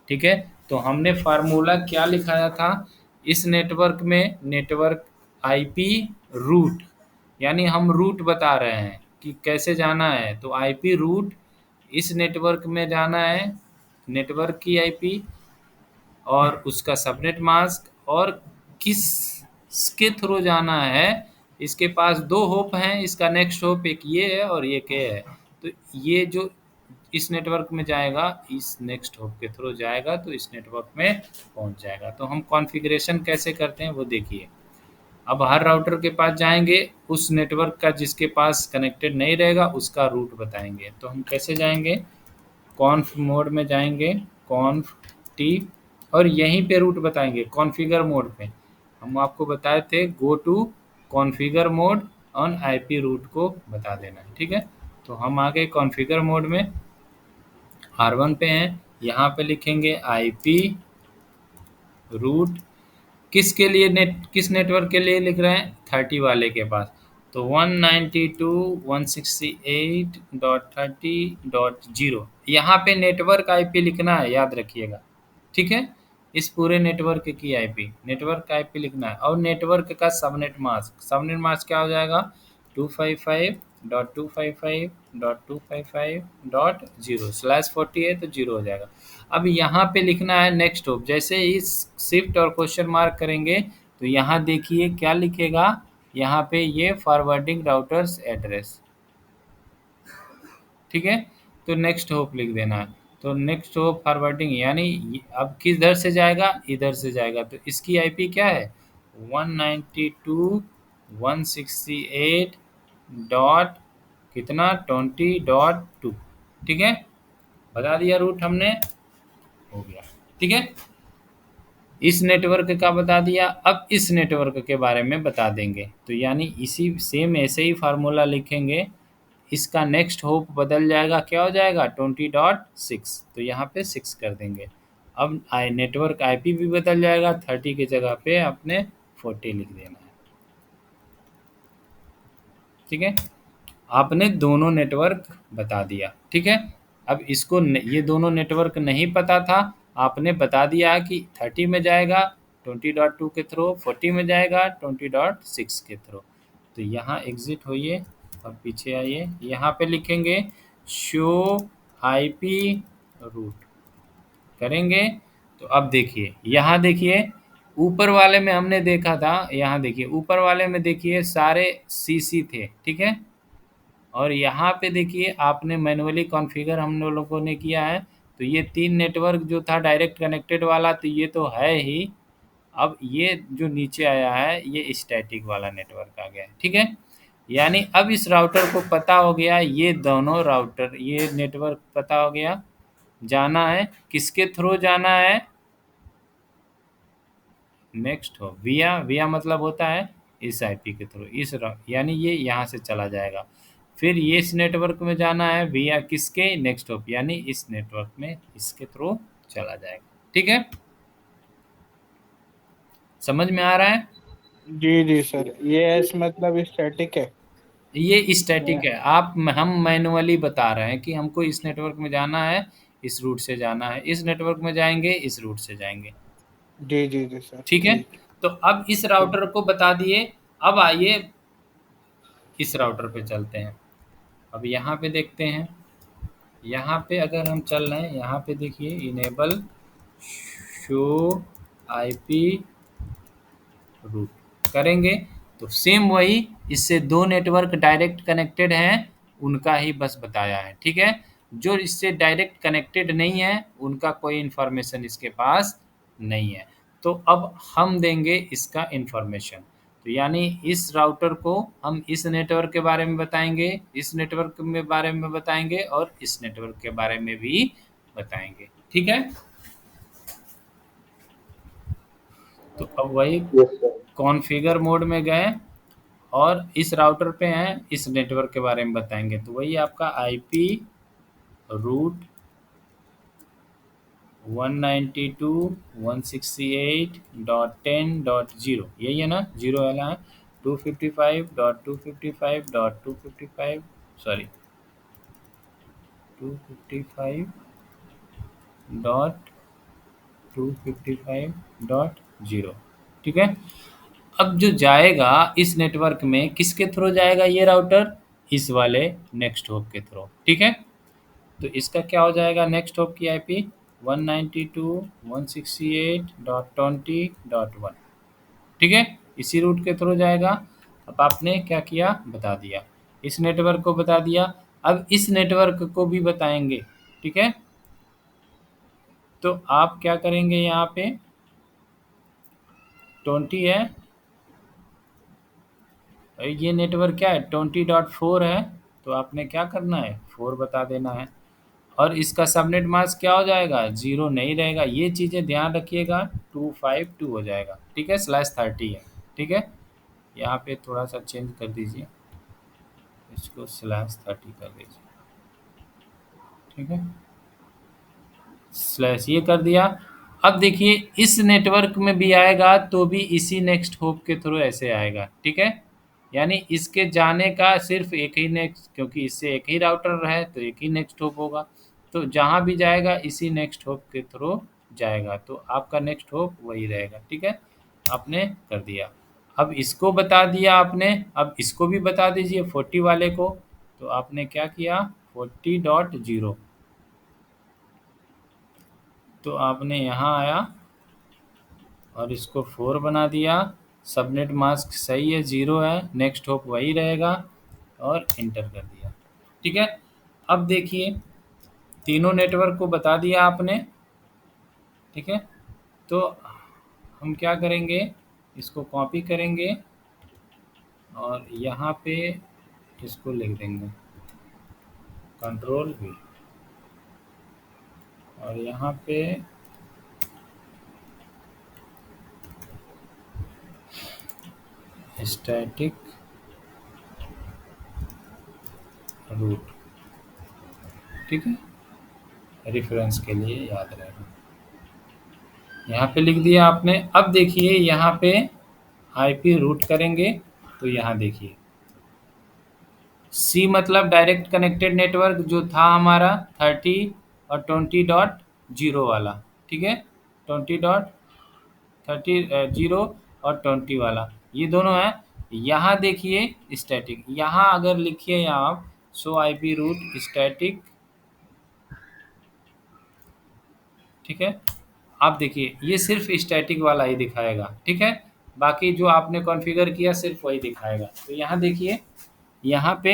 ठीक है, तो हमने फार्मूला क्या लिखाया था, इस नेटवर्क में नेटवर्क आईपी रूट, यानी हम रूट बता रहे हैं कि कैसे जाना है। तो आईपी रूट, इस नेटवर्क में जाना है, नेटवर्क की आईपी और उसका सबनेट मास्क, और किसके थ्रू जाना है। इसके पास दो होप हैं, इसका नेक्स्ट होप एक ये है और एक ये है। तो ये जो इस नेटवर्क में जाएगा, इस नेक्स्ट होप के थ्रू जाएगा, तो इस नेटवर्क में पहुंच जाएगा। तो हम कॉन्फ़िगरेशन कैसे करते हैं वो देखिए। अब हर राउटर के पास जाएंगे, उस नेटवर्क का जिसके पास कनेक्टेड नहीं रहेगा उसका रूट बताएंगे। तो हम कैसे जाएंगे, कॉन्फ मोड में जाएंगे, कॉन्फ टी, और यहीं पे रूट बताएंगे कॉन्फ़िगर मोड पे। हम आपको बताए थे go to configure mode on IP route को बता देना है। ठीक है, तो हम आ गए कॉन्फ़िगर मोड में, R1 पे हैं, यहाँ पे लिखेंगे आईपी रूट, किसके लिए किस नेटवर्क के लिए लिख रहे हैं, 30 वाले के पास। तो 192.168.30.0 यहाँ पे नेटवर्क आईपी लिखना है, याद रखिएगा। ठीक है, इस पूरे नेटवर्क की आईपी, नेटवर्क का आईपी लिखना है, और नेटवर्क का सबनेट मास्क, सबनेट मास्क क्या हो जाएगा, 255.255.255.0 है तो 0 हो जाएगा। अब यहाँ पे लिखना है नेक्स्ट होप, जैसे इस शिफ्ट और क्वेश्चन मार्क करेंगे तो यहाँ देखिए क्या लिखेगा, यहाँ पे ये फॉरवर्डिंग राउटर्स एड्रेस। ठीक है, तो नेक्स्ट होप लिख देना है। तो नेक्स्ट होप फॉरवर्डिंग यानी अब किधर से जाएगा, इधर से जाएगा। तो इसकी आईपी क्या है, 192.168 डॉट कितना 20.2। ठीक है, बता दिया रूट हमने, हो गया। ठीक है, इस नेटवर्क का बता दिया। अब इस नेटवर्क के बारे में बता देंगे, तो यानी इसी सेम ऐसे ही फार्मूला लिखेंगे, इसका नेक्स्ट होप बदल जाएगा, क्या हो जाएगा 20.6, तो यहाँ पे 6 कर देंगे। अब आई नेटवर्क आईपी भी बदल जाएगा, 30 की जगह पे आपने 40 लिख देना है। ठीक है, आपने दोनों नेटवर्क बता दिया। ठीक है, अब इसको ये दोनों नेटवर्क नहीं पता था, आपने बता दिया कि 30 में जाएगा 20.2 के थ्रू, 40 में जाएगा 20.6 के थ्रू। तो यहाँ एग्जिट होइए और पीछे आइए, यहाँ पे लिखेंगे शो आईपी रूट करेंगे। तो अब देखिए, यहाँ देखिए ऊपर वाले में हमने देखा था, यहाँ देखिए ऊपर वाले में देखिए सारे सीसी थे। ठीक है, और यहाँ पे देखिए आपने मैनुअली कॉन्फ़िगर हम लोगों ने किया है। तो ये 3 नेटवर्क जो था डायरेक्ट कनेक्टेड वाला, तो ये तो है ही। अब ये जो नीचे आया है ये स्टैटिक वाला नेटवर्क आ गया है। ठीक है, यानी अब इस राउटर को पता हो गया, ये दोनों राउटर, ये नेटवर्क पता हो गया, जाना है, किसके थ्रू जाना है, नेक्स्ट हो विया मतलब होता है इस आईपी के थ्रू, यानी ये यहाँ से चला जाएगा। फिर ये इस नेटवर्क में जाना है विया किसके, नेक्स्ट होप, यानी इस नेटवर्क में इसके थ्रू चला जाएगा। ठीक है, समझ में आ रहा है? जी जी सर, ये एस मतलब स्टैटिक है। ये स्टैटिक है, आप हम मैनुअली बता रहे हैं कि हमको इस नेटवर्क में जाना है, इस रूट से जाना है, इस नेटवर्क में जाएंगे, इस रूट से जाएंगे। जी जी जी सर, ठीक है, ठीक। तो अब इस ठीक। राउटर को बता दिए। अब आइए इस राउटर पे चलते हैं। अब यहाँ पे देखते हैं, यहाँ पे अगर हम चल रहे हैं, यहाँ पे देखिए इनेबल शो आईपी रूट करेंगे तो सेम वही, इससे दो नेटवर्क डायरेक्ट कनेक्टेड हैं, उनका ही बस बताया है। ठीक है, जो इससे डायरेक्ट कनेक्टेड नहीं है उनका कोई इन्फॉर्मेशन इसके पास नहीं है। तो अब हम देंगे इसका इन्फॉर्मेशन, तो यानी इस राउटर को हम इस नेटवर्क के बारे में बताएंगे, इस नेटवर्क के बारे में बताएंगे, और इस नेटवर्क के बारे में भी बताएंगे। ठीक है, तो अब वही यस सर। कॉन्फ़िगर मोड में गए और इस राउटर पे हैं, इस नेटवर्क के बारे में बताएंगे। तो वही आपका आईपी रूट 192.168.10.0, यही है ना, जीरो वाला है, 255.255.255, सॉरी 255.255.0। ठीक है, अब जो जाएगा इस नेटवर्क में किसके थ्रू जाएगा ये राउटर, इस वाले नेक्स्ट होप के थ्रू। ठीक है, तो इसका क्या हो जाएगा, नेक्स्ट होप की आईपी 192.168.20.1। ठीक है, इसी रूट के थ्रू जाएगा। अब आपने क्या किया, बता दिया, इस नेटवर्क को बता दिया, अब इस नेटवर्क को भी बताएंगे। ठीक है, तो आप क्या करेंगे, यहाँ पे 20 है, ये नेटवर्क क्या है 20.4 है, तो आपने क्या करना है 4 बता देना है, और इसका सबनेट मास्क क्या हो जाएगा, 0 नहीं रहेगा, ये चीज़ें ध्यान रखिएगा, 252 हो जाएगा। ठीक है, /30 है। ठीक है, यहाँ पे थोड़ा सा चेंज कर दीजिए, इसको /30 कर दीजिए। ठीक है, स्लैश ये कर दिया। अब देखिए इस नेटवर्क में भी आएगा तो भी इसी नेक्स्ट होप के थ्रू ऐसे आएगा। ठीक है, यानी इसके जाने का सिर्फ एक ही नेक्स्ट, क्योंकि इससे एक ही राउटर है तो एक ही नेक्स्ट होप होगा, तो जहाँ भी जाएगा इसी नेक्स्ट होप के थ्रू जाएगा, तो आपका नेक्स्ट होप वही रहेगा। ठीक है, आपने कर दिया। अब इसको बता दिया आपने, अब इसको भी बता दीजिए 40 वाले को, तो आपने क्या किया 40.0, तो आपने यहाँ आया और इसको 4 बना दिया, सबनेट मास्क सही है, 0 है, नेक्स्ट होप वही रहेगा, और इंटर कर दिया। ठीक है, अब देखिए तीनों नेटवर्क को बता दिया आपने। ठीक है, तो हम क्या करेंगे, इसको कॉपी करेंगे और यहाँ पे इसको लिख देंगे Ctrl+V, और यहाँ पे स्टैटिक रूट। ठीक है, रेफरेंस के लिए याद रहेगा, यहाँ पे लिख दिया आपने। अब देखिए यहाँ पे आईपी रूट करेंगे, तो यहाँ देखिए सी मतलब डायरेक्ट कनेक्टेड नेटवर्क जो था हमारा 30 और 20.0 वाला। ठीक है, 20.30 और 20 वाला, ये दोनों है। यहाँ देखिए स्टैटिक, यहाँ अगर लिखिए यहाँ आप शो आईपी रूट स्टैटिक। ठीक है, आप देखिए ये सिर्फ स्टैटिक वाला ही दिखाएगा। ठीक है, बाकी जो आपने कॉन्फ़िगर किया सिर्फ वही दिखाएगा। तो यहाँ देखिए, यहाँ पे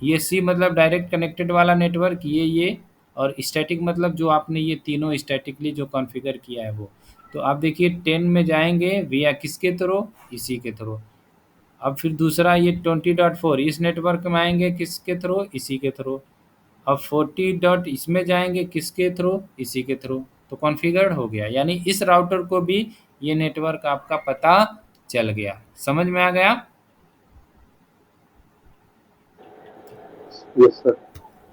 ये सी मतलब डायरेक्ट कनेक्टेड वाला नेटवर्क, ये और स्टैटिक मतलब जो आपने ये तीनों स्टैटिकली जो कॉन्फ़िगर किया है वो। तो आप देखिए 10 में जाएंगे विया किसके थ्रू, इसी के थ्रू। अब फिर दूसरा ये 20.4 इस नेटवर्क में आएंगे किसके थ्रू, इसी के थ्रू। अब 40 डॉट इसमें जाएंगे किसके थ्रू, इसी के थ्रू, तो कॉन्फ़िगर्ड हो गया, यानी इस राउटर को भी ये नेटवर्क आपका पता चल गया। समझ में आ गया? Yes sir.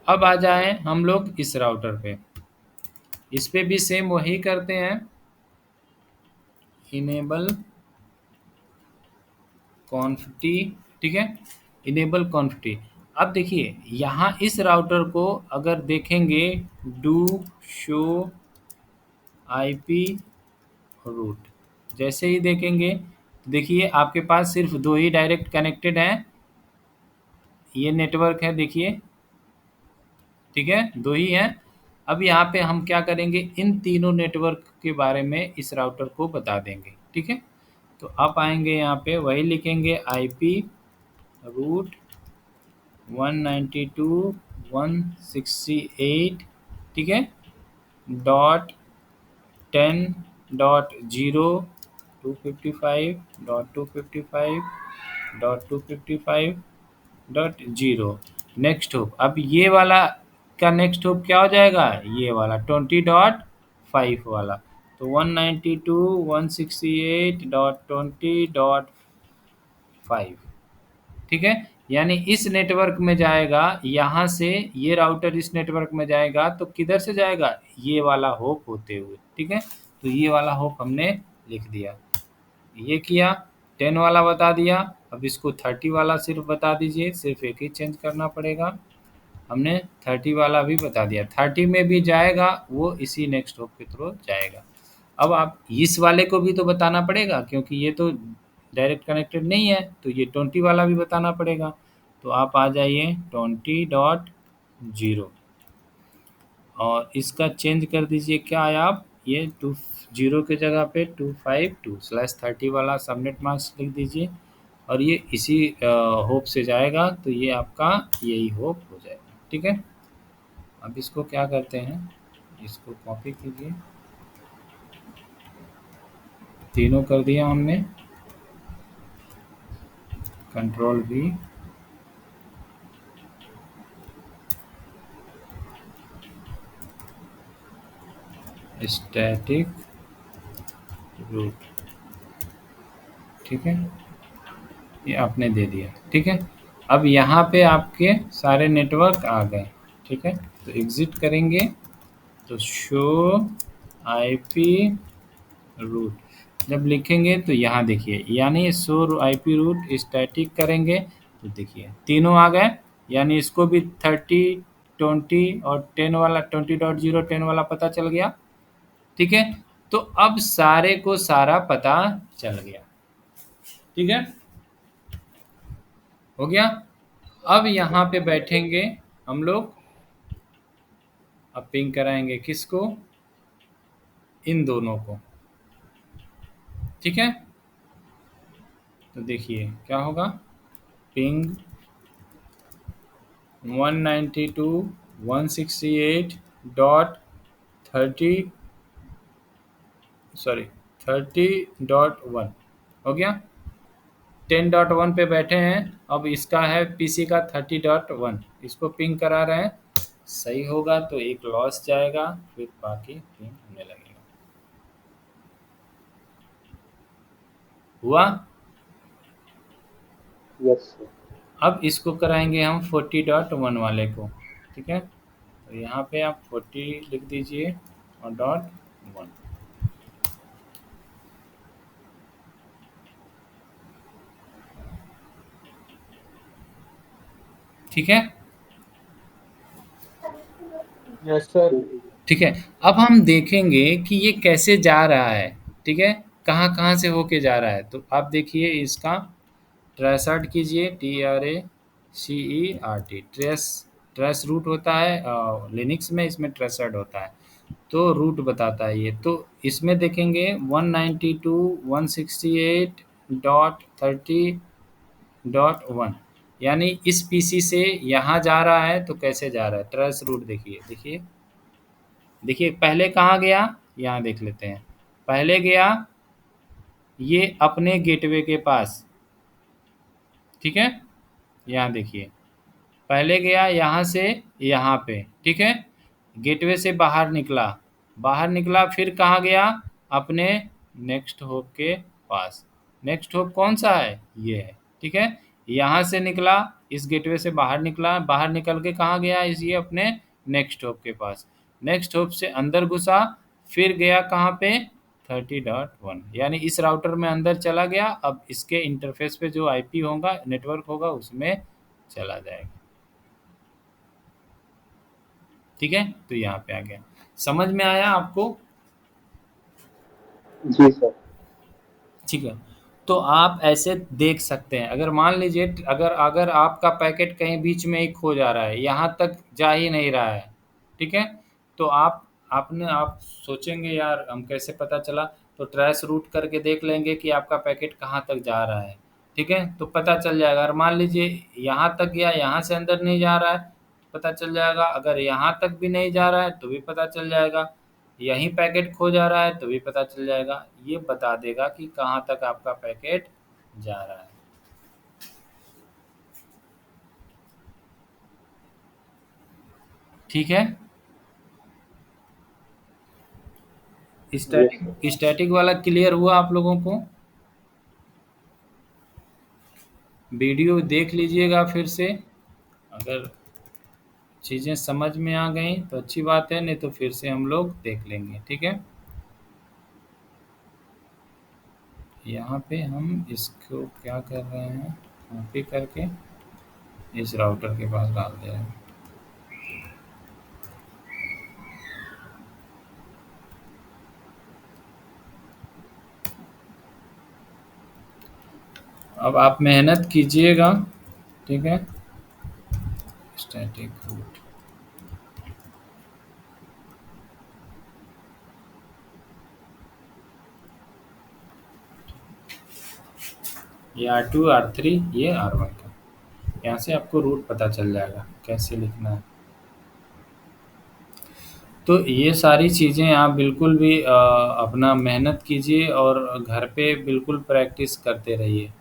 अब आ जाए हम लोग इस राउटर पे, इस पे भी सेम वही करते हैं, इनेबल कॉन्फिटी, ठीक है, इनेबल कॉन्फिटी। अब देखिए यहाँ इस राउटर को अगर देखेंगे, डू शो आईपी रूट, जैसे ही देखेंगे तो देखिए आपके पास सिर्फ 2 ही डायरेक्ट कनेक्टेड हैं, ये नेटवर्क है देखिए, ठीक है, 2 ही हैं। अब यहाँ पे हम क्या करेंगे, इन तीनों नेटवर्क के बारे में इस राउटर को बता देंगे, ठीक है। तो आप आएंगे यहाँ पे वही लिखेंगे आईपी रूट 192.168, ठीक है, डॉट 10.0.255.255.255.0 नेक्स्ट होप। अब ये वाला का नेक्स्ट होप क्या हो जाएगा, ये वाला 20.5 वाला, तो 192.168.20.5, ठीक है। यानी इस नेटवर्क में जाएगा, यहाँ से ये राउटर इस नेटवर्क में जाएगा तो किधर से जाएगा, ये वाला होप होते हुए, ठीक है। तो ये वाला होप हमने लिख दिया, ये किया, 10 वाला बता दिया। अब इसको 30 वाला सिर्फ बता दीजिए, सिर्फ एक ही चेंज करना पड़ेगा, हमने 30 वाला भी बता दिया। 30 में भी जाएगा वो इसी नेक्स्ट होप के थ्रू जाएगा। अब आप इस वाले को भी तो बताना पड़ेगा, क्योंकि ये तो डायरेक्ट कनेक्टेड नहीं है, तो ये 20 वाला भी बताना पड़ेगा। तो आप आ जाइए 20.0 और इसका चेंज कर दीजिए, क्या आया आप, ये 20 के जगह पे 252/30 वाला सबनेट मास्क लिख दीजिए, और ये इसी होप से जाएगा, तो ये आपका यही होप हो जाएगा, ठीक है। अब इसको क्या करते हैं, इसको कॉपी कीजिए, तीनों कर दिया हमने, कंट्रोल V, स्टैटिक रूट, ठीक है, ये आपने दे दिया, ठीक है। अब यहाँ पे आपके सारे नेटवर्क आ गए, ठीक है। तो एग्जिट करेंगे तो शो आईपी रूट जब लिखेंगे तो यहाँ देखिए, यानी शो आईपी रूट स्टैटिक करेंगे तो देखिए तीनों आ गए, यानी इसको भी 30, 20 और 10 वाला 20.0 10 वाला पता चल गया, ठीक है। तो अब सारे को सारा पता चल गया, ठीक है, हो गया। अब यहाँ पे बैठेंगे हम लोग, अब पिंग कराएंगे किसको, इन दोनों को, ठीक है। तो देखिए क्या होगा, पिंग 192.168.30 30.1 हो गया, 10.1 पे बैठे हैं। अब इसका है पीसी का 30.1, इसको पिंग करा रहे हैं, सही होगा तो एक लॉस जाएगा, फिर बाकी पिंग होने लगेगा। हुआ? Yes sir. अब इसको कराएंगे हम 40.1 वाले को, ठीक है। तो यहाँ पे आप 40 लिख दीजिए और .1, ठीक है, यस सर। ठीक है। अब हम देखेंगे कि ये कैसे जा रहा है, ठीक है, कहाँ कहाँ से होके जा रहा है। तो आप देखिए इसका ट्रेसर्ट कीजिए, TRACERT, ट्रेस रूट होता है लिनक्स में, इसमें ट्रेसर्ट होता है, तो रूट बताता है ये। तो इसमें देखेंगे 192.168.30.1, यानी इस पीसी से यहाँ जा रहा है, तो कैसे जा रहा है, ट्रेस रूट देखिए, देखिए देखिए पहले कहाँ गया, यहाँ देख लेते हैं। पहले गया ये अपने गेटवे के पास, ठीक है, यहाँ देखिए पहले गया यहाँ से यहाँ पे, ठीक है, गेटवे से बाहर निकला फिर कहाँ गया, अपने नेक्स्ट होप के पास। नेक्स्ट होप कौन सा है, ये है, ठीक है। यहाँ से निकला, इस गेटवे से बाहर निकला, बाहर निकल के कहाँ गया, इस ये अपने नेक्स्ट होप के पास। नेक्स्ट होप से अंदर घुसा, फिर गया कहाँ पे, 30.1, यानी इस राउटर में अंदर चला गया। अब इसके इंटरफेस पे जो आईपी होगा, नेटवर्क होगा, उसमें चला जाएगा, ठीक है। तो यहाँ पे आ गया, समझ में आया आपको? जी सर। ठीक है। तो आप ऐसे देख सकते हैं, अगर मान लीजिए अगर अगर आपका पैकेट कहीं बीच में ही खो जा रहा है, यहाँ तक जा ही नहीं रहा है, ठीक है, तो आप सोचेंगे यार हम कैसे पता चला, तो ट्रेस रूट करके देख लेंगे कि आपका पैकेट कहाँ तक जा रहा है, ठीक है, तो पता चल जाएगा। और मान लीजिए यहाँ तक गया, यहाँ से अंदर नहीं जा रहा है, तो पता चल जाएगा। अगर यहाँ तक भी नहीं जा रहा है तो भी पता चल जाएगा। यहीं पैकेट खो जा रहा है तो भी पता चल जाएगा। ये बता देगा कि कहाँ तक आपका पैकेट जा रहा है। ठीक है। स्टैटिक वाला क्लियर हुआ आप लोगों को? वीडियो देख लीजिएगा फिर से, अगर चीज़ें समझ में आ गई तो अच्छी बात है, नहीं तो फिर से हम लोग देख लेंगे, ठीक है। यहाँ पे हम इसको क्या कर रहे हैं, कॉपी करके इस राउटर के पास डाल दे रहे हैं। अब आप मेहनत कीजिएगा, ठीक है। स्टैटिक रूट, ये R2 R3 ये R1 का, यहाँ से आपको रूट पता चल जाएगा कैसे लिखना है। तो ये सारी चीज़ें आप बिल्कुल भी अपना मेहनत कीजिए और घर पे बिल्कुल प्रैक्टिस करते रहिए,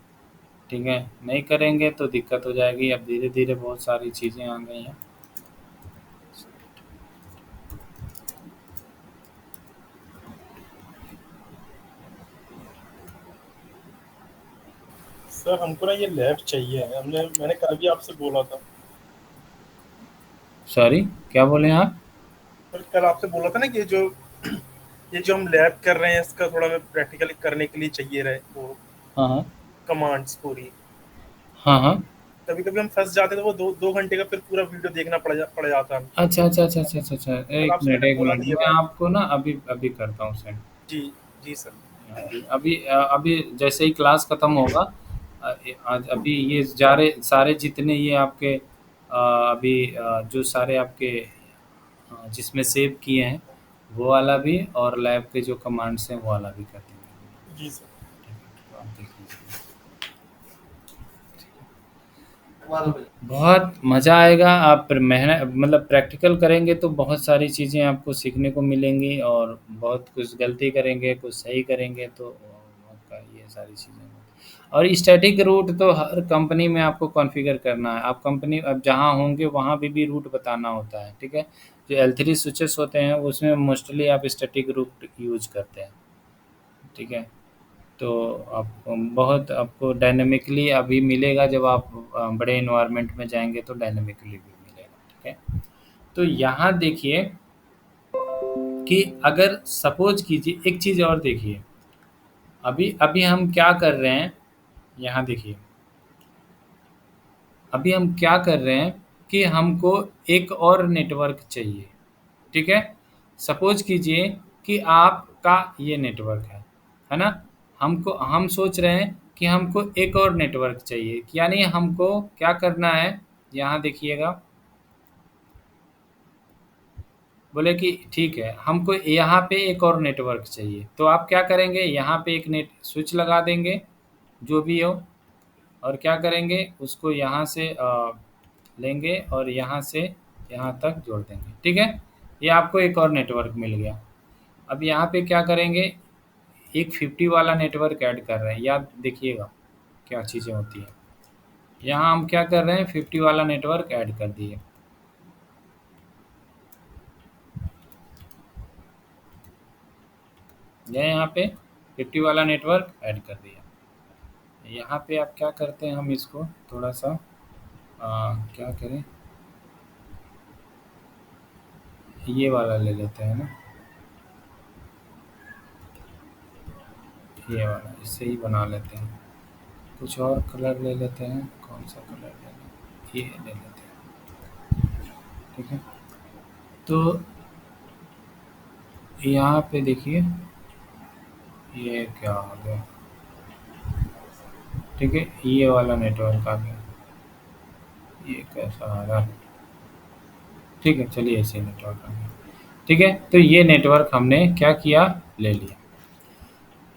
ठीक है। नहीं करेंगे तो दिक्कत हो जाएगी। अब धीरे धीरे बहुत सारी चीज़ें आ गई हैं। सर हमको ना ये लैब चाहिए है, मैंने कल भी आपसे बोला था। सॉरी, क्या बोले आप? सर कल आपसे बोला था ना कि ये जो हम लैब कर रहे हैं इसका थोड़ा प्रैक्टिकली करने के लिए चाहिए रहे वो हाँ हाँ कमांड्स पूरी। हाँ हाँ। कभी कभी हम फंस जाते हैं तो वो दो घंटे का फिर पूरा वीडियो देखना पड़ जाता है। अच्छा अच्छा अच्छा अच्छा अच्छा अच्छा, कल एक आपसे मिनट मैंने एक बोला मिनट, था ये मैं बात। आपको ना अभी अभी करता हूँ सेंड। जी जी सर। अभी अभी जैसे ही क्लास खत्म होगा, आज अभी ये सारे जितने ये आपके अभी जो सारे आपके जिसमें सेव किए हैं वो वाला भी, और लैब के जो कमांड्स हैं वो वाला भी कर देंगे। जी सर। तो आप देख लीजिए, बहुत मज़ा आएगा। आप मेहनत मतलब प्रैक्टिकल करेंगे तो बहुत सारी चीज़ें आपको सीखने को मिलेंगी, और बहुत कुछ गलती करेंगे कुछ सही करेंगे तो आपका ये सारी चीज़ें। और स्टैटिक रूट तो हर कंपनी में आपको कॉन्फ़िगर करना है। आप कंपनी अब जहाँ होंगे वहाँ भी रूट बताना होता है, ठीक है। जो L3 स्विचेस होते हैं उसमें मोस्टली आप स्टैटिक रूट यूज़ करते हैं, ठीक है। तो आप बहुत आपको डायनामिकली अभी मिलेगा, जब आप बड़े इन्वायरमेंट में जाएँगे तो डायनामिकली भी मिलेगा, ठीक है। तो यहाँ देखिए कि अगर सपोज़ कीजिए एक चीज़ और देखिए, अभी अभी हम क्या कर रहे हैं, यहाँ देखिए, अभी हम क्या कर रहे हैं कि हमको एक और नेटवर्क चाहिए, ठीक है। सपोज़ कीजिए कि आपका ये नेटवर्क है ना? हम सोच रहे हैं कि हमको एक और नेटवर्क चाहिए, यानी हमको क्या करना है, यहाँ देखिएगा, बोले कि ठीक है हमको यहाँ पे एक और नेटवर्क चाहिए, तो आप क्या करेंगे, यहाँ पे एक नेट स्विच लगा देंगे जो भी हो, और क्या करेंगे उसको यहाँ से लेंगे और यहाँ से यहाँ तक जोड़ देंगे, ठीक है। ये आपको एक और नेटवर्क मिल गया। अब यहाँ पे क्या करेंगे, एक 50 वाला नेटवर्क ऐड कर रहे हैं, याद देखिएगा क्या चीज़ें होती हैं। यहाँ हम क्या कर रहे हैं, 50 वाला नेटवर्क ऐड कर दिए। ये यहाँ पे 50 वाला नेटवर्क ऐड कर दिया। यहाँ पे आप क्या करते हैं, हम इसको थोड़ा सा क्या करें, ये वाला ले लेते हैं ना, ये वाला, इससे ही बना लेते हैं। कुछ और कलर ले लेते हैं, कौन सा कलर ले लें, ये ले लेते हैं, ठीक है। तो यहाँ पे देखिए ये क्या आ गया, ठीक है, ये वाला नेटवर्क आ गया। ये कैसा आ रहा है, ठीक है, चलिए ऐसे नेटवर्क आ गया, ठीक है। तो ये नेटवर्क हमने क्या किया, ले लिया।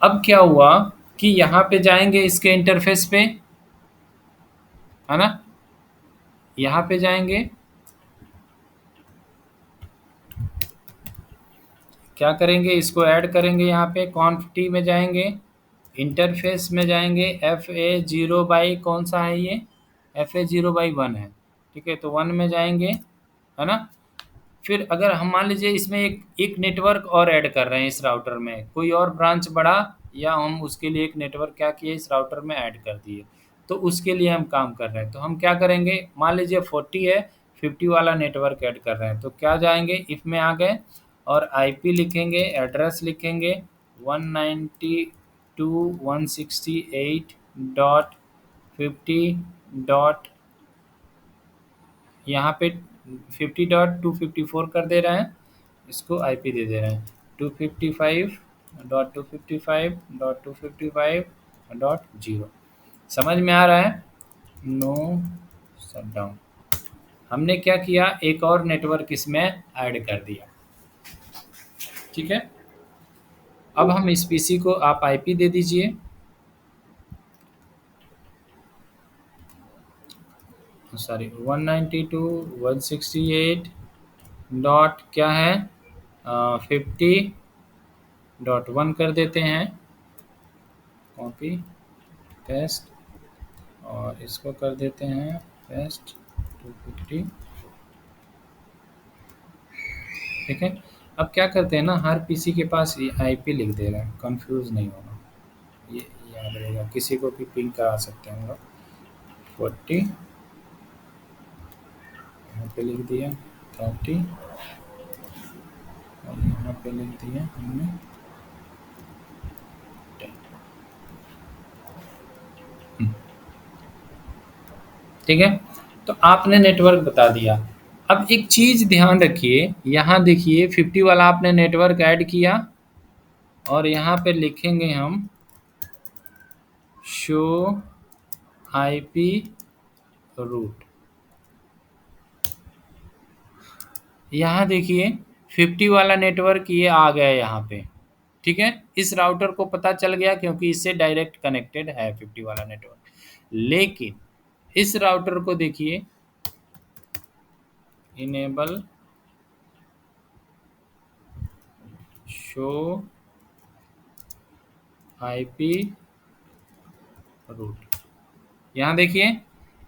अब क्या हुआ कि यहाँ पे जाएंगे इसके इंटरफेस पे, है ना, यहाँ पे जाएंगे, क्या करेंगे, इसको ऐड करेंगे, यहाँ पे कॉन्फिटी में जाएंगे, इंटरफेस में जाएंगे, FA0 बाई कौन सा है ये, FA0 बाई 1 है, ठीक है। तो 1 में जाएंगे, है ना। फिर अगर हम मान लीजिए इसमें एक एक नेटवर्क और ऐड कर रहे हैं, इस राउटर में कोई और ब्रांच बढ़ा, या हम उसके लिए एक नेटवर्क क्या किए, इस राउटर में ऐड कर दिए, तो उसके लिए हम काम कर रहे हैं। तो हम क्या करेंगे, मान लीजिए 40 है, 50 वाला नेटवर्क ऐड कर रहे हैं, तो क्या जाएंगे, इफ में आ गए और IP लिखेंगे, एड्रेस लिखेंगे 192.168.50. यहाँ पे 50.254 कर दे रहे हैं, इसको IP दे दे रहे हैं 255.255.255.0। समझ में आ रहा है, नो शटडाउन। हमने क्या किया, एक और नेटवर्क इसमें ऐड कर दिया, ठीक है। अब हम इस PC को आप IP दे दीजिए, सॉरी 192.168 डॉट क्या है 50.1 कर देते हैं, कॉपी पेस्ट, और इसको कर देते हैं पेस्ट 250, ठीक है। अब क्या करते हैं ना, हर PC के पास ये IP लिख दे रहे हैं, कंफ्यूज नहीं होना, ये याद रहेगा, किसी को भी पिंग करा सकते हैं हम लोग। 40 यहाँ पे लिख दिया, 30 और यहाँ पे लिख दिया हमने 10, ठीक है। तो आपने नेटवर्क बता दिया। अब एक चीज़ ध्यान रखिए, यहाँ देखिए 50 वाला आपने नेटवर्क ऐड किया, और यहाँ पे लिखेंगे हम शो IP रूट। यहाँ देखिए 50 वाला नेटवर्क ये आ गया यहाँ पे, ठीक है। इस राउटर को पता चल गया क्योंकि इससे डायरेक्ट कनेक्टेड है 50 वाला नेटवर्क। लेकिन इस राउटर को देखिए, इनेबल शो IP रूट, यहाँ देखिए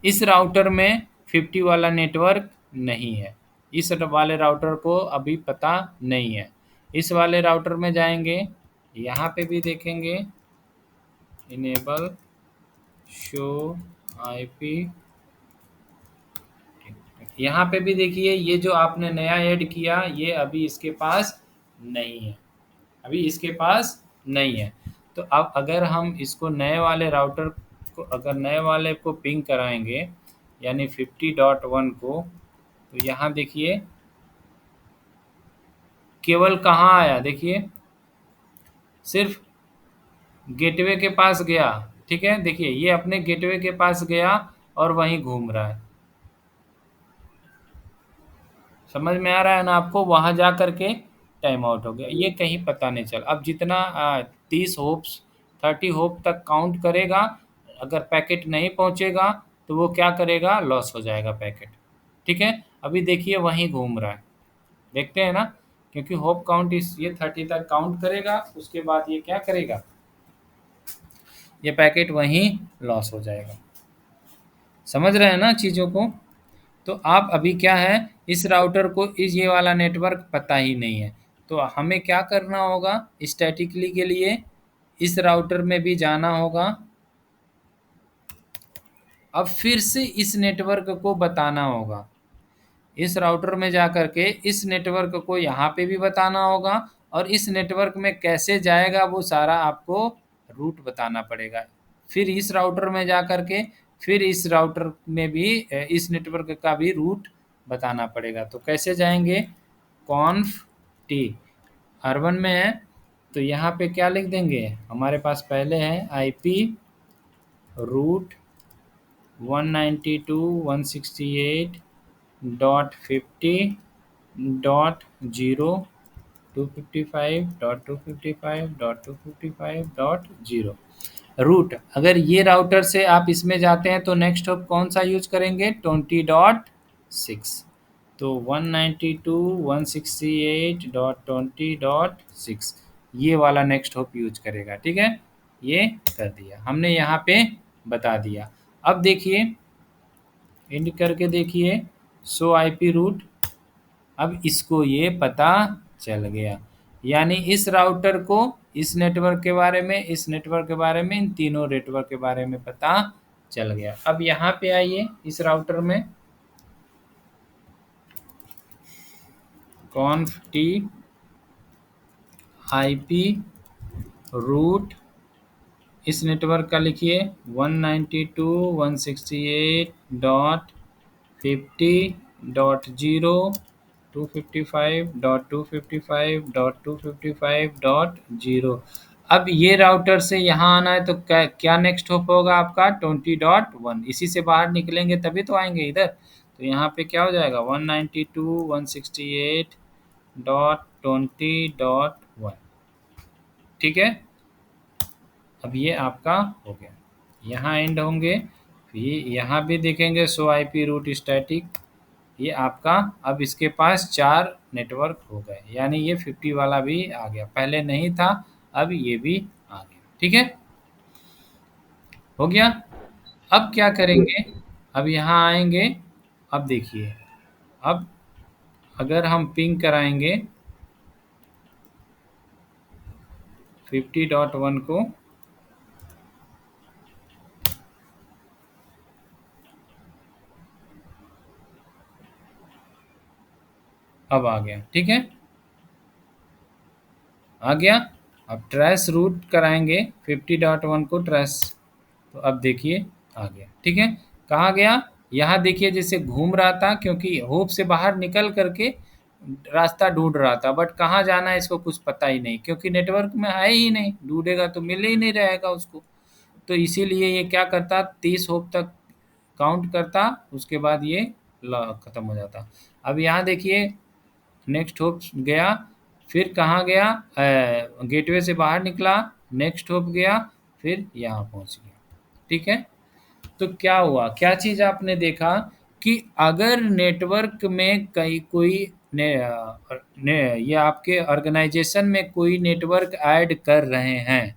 इस राउटर में 50 वाला नेटवर्क नहीं है, इस वाले राउटर को अभी पता नहीं है। इस वाले राउटर में जाएंगे, यहाँ पे भी देखेंगे इनेबल शो IP, यहाँ पे भी देखिए ये जो आपने नया ऐड किया ये अभी इसके पास नहीं है, अभी इसके पास नहीं है। तो अब अगर हम इसको नए वाले राउटर को, अगर नए वाले को पिंग कराएंगे यानी 50.1 को, तो यहाँ देखिए केवल कहाँ आया, देखिए सिर्फ गेटवे के पास गया, ठीक है। देखिए ये अपने गेटवे के पास गया और वहीं घूम रहा है, समझ में आ रहा है ना आपको, वहाँ जा करके टाइम आउट हो गया, ये कहीं पता नहीं चल। अब जितना 30 होप्स 30 होप तक काउंट करेगा, अगर पैकेट नहीं पहुँचेगा तो वो क्या करेगा, लॉस हो जाएगा पैकेट, ठीक है। अभी देखिए वहीं घूम रहा है, देखते हैं ना, क्योंकि होप काउंट इस ये 30 तक काउंट करेगा, उसके बाद ये क्या करेगा, ये पैकेट वहीं लॉस हो जाएगा। समझ रहे हैं ना चीज़ों को? तो आप अभी क्या है, इस राउटर को इस ये वाला नेटवर्क पता ही नहीं है, तो हमें क्या करना होगा स्टैटिकली के लिए, इस राउटर में भी जाना होगा। अब फिर से इस नेटवर्क को बताना होगा, इस राउटर में जा कर के इस नेटवर्क को यहाँ पे भी बताना होगा, और इस नेटवर्क में कैसे जाएगा वो सारा आपको रूट बताना पड़ेगा। फिर इस राउटर में जा कर के फिर इस राउटर में भी इस नेटवर्क का भी रूट बताना पड़ेगा। तो कैसे जाएंगे, कॉन्फ टी अर्बन में है तो यहाँ पे क्या लिख देंगे, हमारे पास पहले है आईपी रूट 192.168.50.0 255.255.255.0 रूट। अगर ये राउटर से आप इसमें जाते हैं तो नेक्स्ट हॉप कौन सा यूज करेंगे, 20.6। तो 192.168.20.6 ये वाला नेक्स्ट हॉप यूज करेगा। ठीक है, ये कर दिया हमने, यहाँ पे बता दिया। अब देखिए इंड करके देखिए शो आईपी रूट, अब इसको ये पता चल गया, यानी इस राउटर को इस नेटवर्क के बारे में, इस नेटवर्क के बारे में, इन तीनों नेटवर्क के बारे में पता चल गया। अब यहाँ पे आइए इस राउटर में कॉन्फ टी आईपी रूट इस नेटवर्क का लिखिए 192.168.50.0 255.255.255.0। अब ये राउटर से यहाँ आना है तो क्या नेक्स्ट होप होगा आपका 20.1, इसी से बाहर निकलेंगे तभी तो आएंगे इधर। तो यहाँ पे क्या हो जाएगा 192.168.20.1। ठीक है, अब ये आपका हो गया, यहाँ एंड होंगे, फिर यहाँ भी देखेंगे शो आईपी रूट स्टैटिक, ये आपका अब इसके पास 4 नेटवर्क हो गए, यानी ये 50 वाला भी आ गया, पहले नहीं था अब ये भी आ गया। ठीक है, हो गया। अब क्या करेंगे, अब यहाँ आएंगे, अब देखिए अब अगर हम पिंग कराएंगे 50.1 को, अब आ गया। ठीक है, आ गया। अब ट्रेस रूट कराएंगे 50.1 को ट्रेस, तो अब देखिए आ गया। ठीक है, कहाँ गया, यहाँ देखिए जैसे घूम रहा था, क्योंकि होप से बाहर निकल करके रास्ता ढूंढ रहा था, बट कहाँ जाना है इसको कुछ पता ही नहीं, क्योंकि नेटवर्क में है ही नहीं, ढूंढेगा तो मिल ही नहीं रहेगा उसको। तो इसीलिए ये क्या करता, 30 होप तक काउंट करता, उसके बाद ये खत्म हो जाता। अब यहाँ देखिए नेक्स्ट होप गया, फिर कहाँ गया, गेटवे से बाहर निकला, नेक्स्ट होप गया, फिर यहाँ पहुँच गया। ठीक है, तो क्या हुआ, क्या चीज़ आपने देखा कि अगर नेटवर्क में कहीं कोई ये आपके ऑर्गेनाइजेशन में कोई नेटवर्क ऐड कर रहे हैं,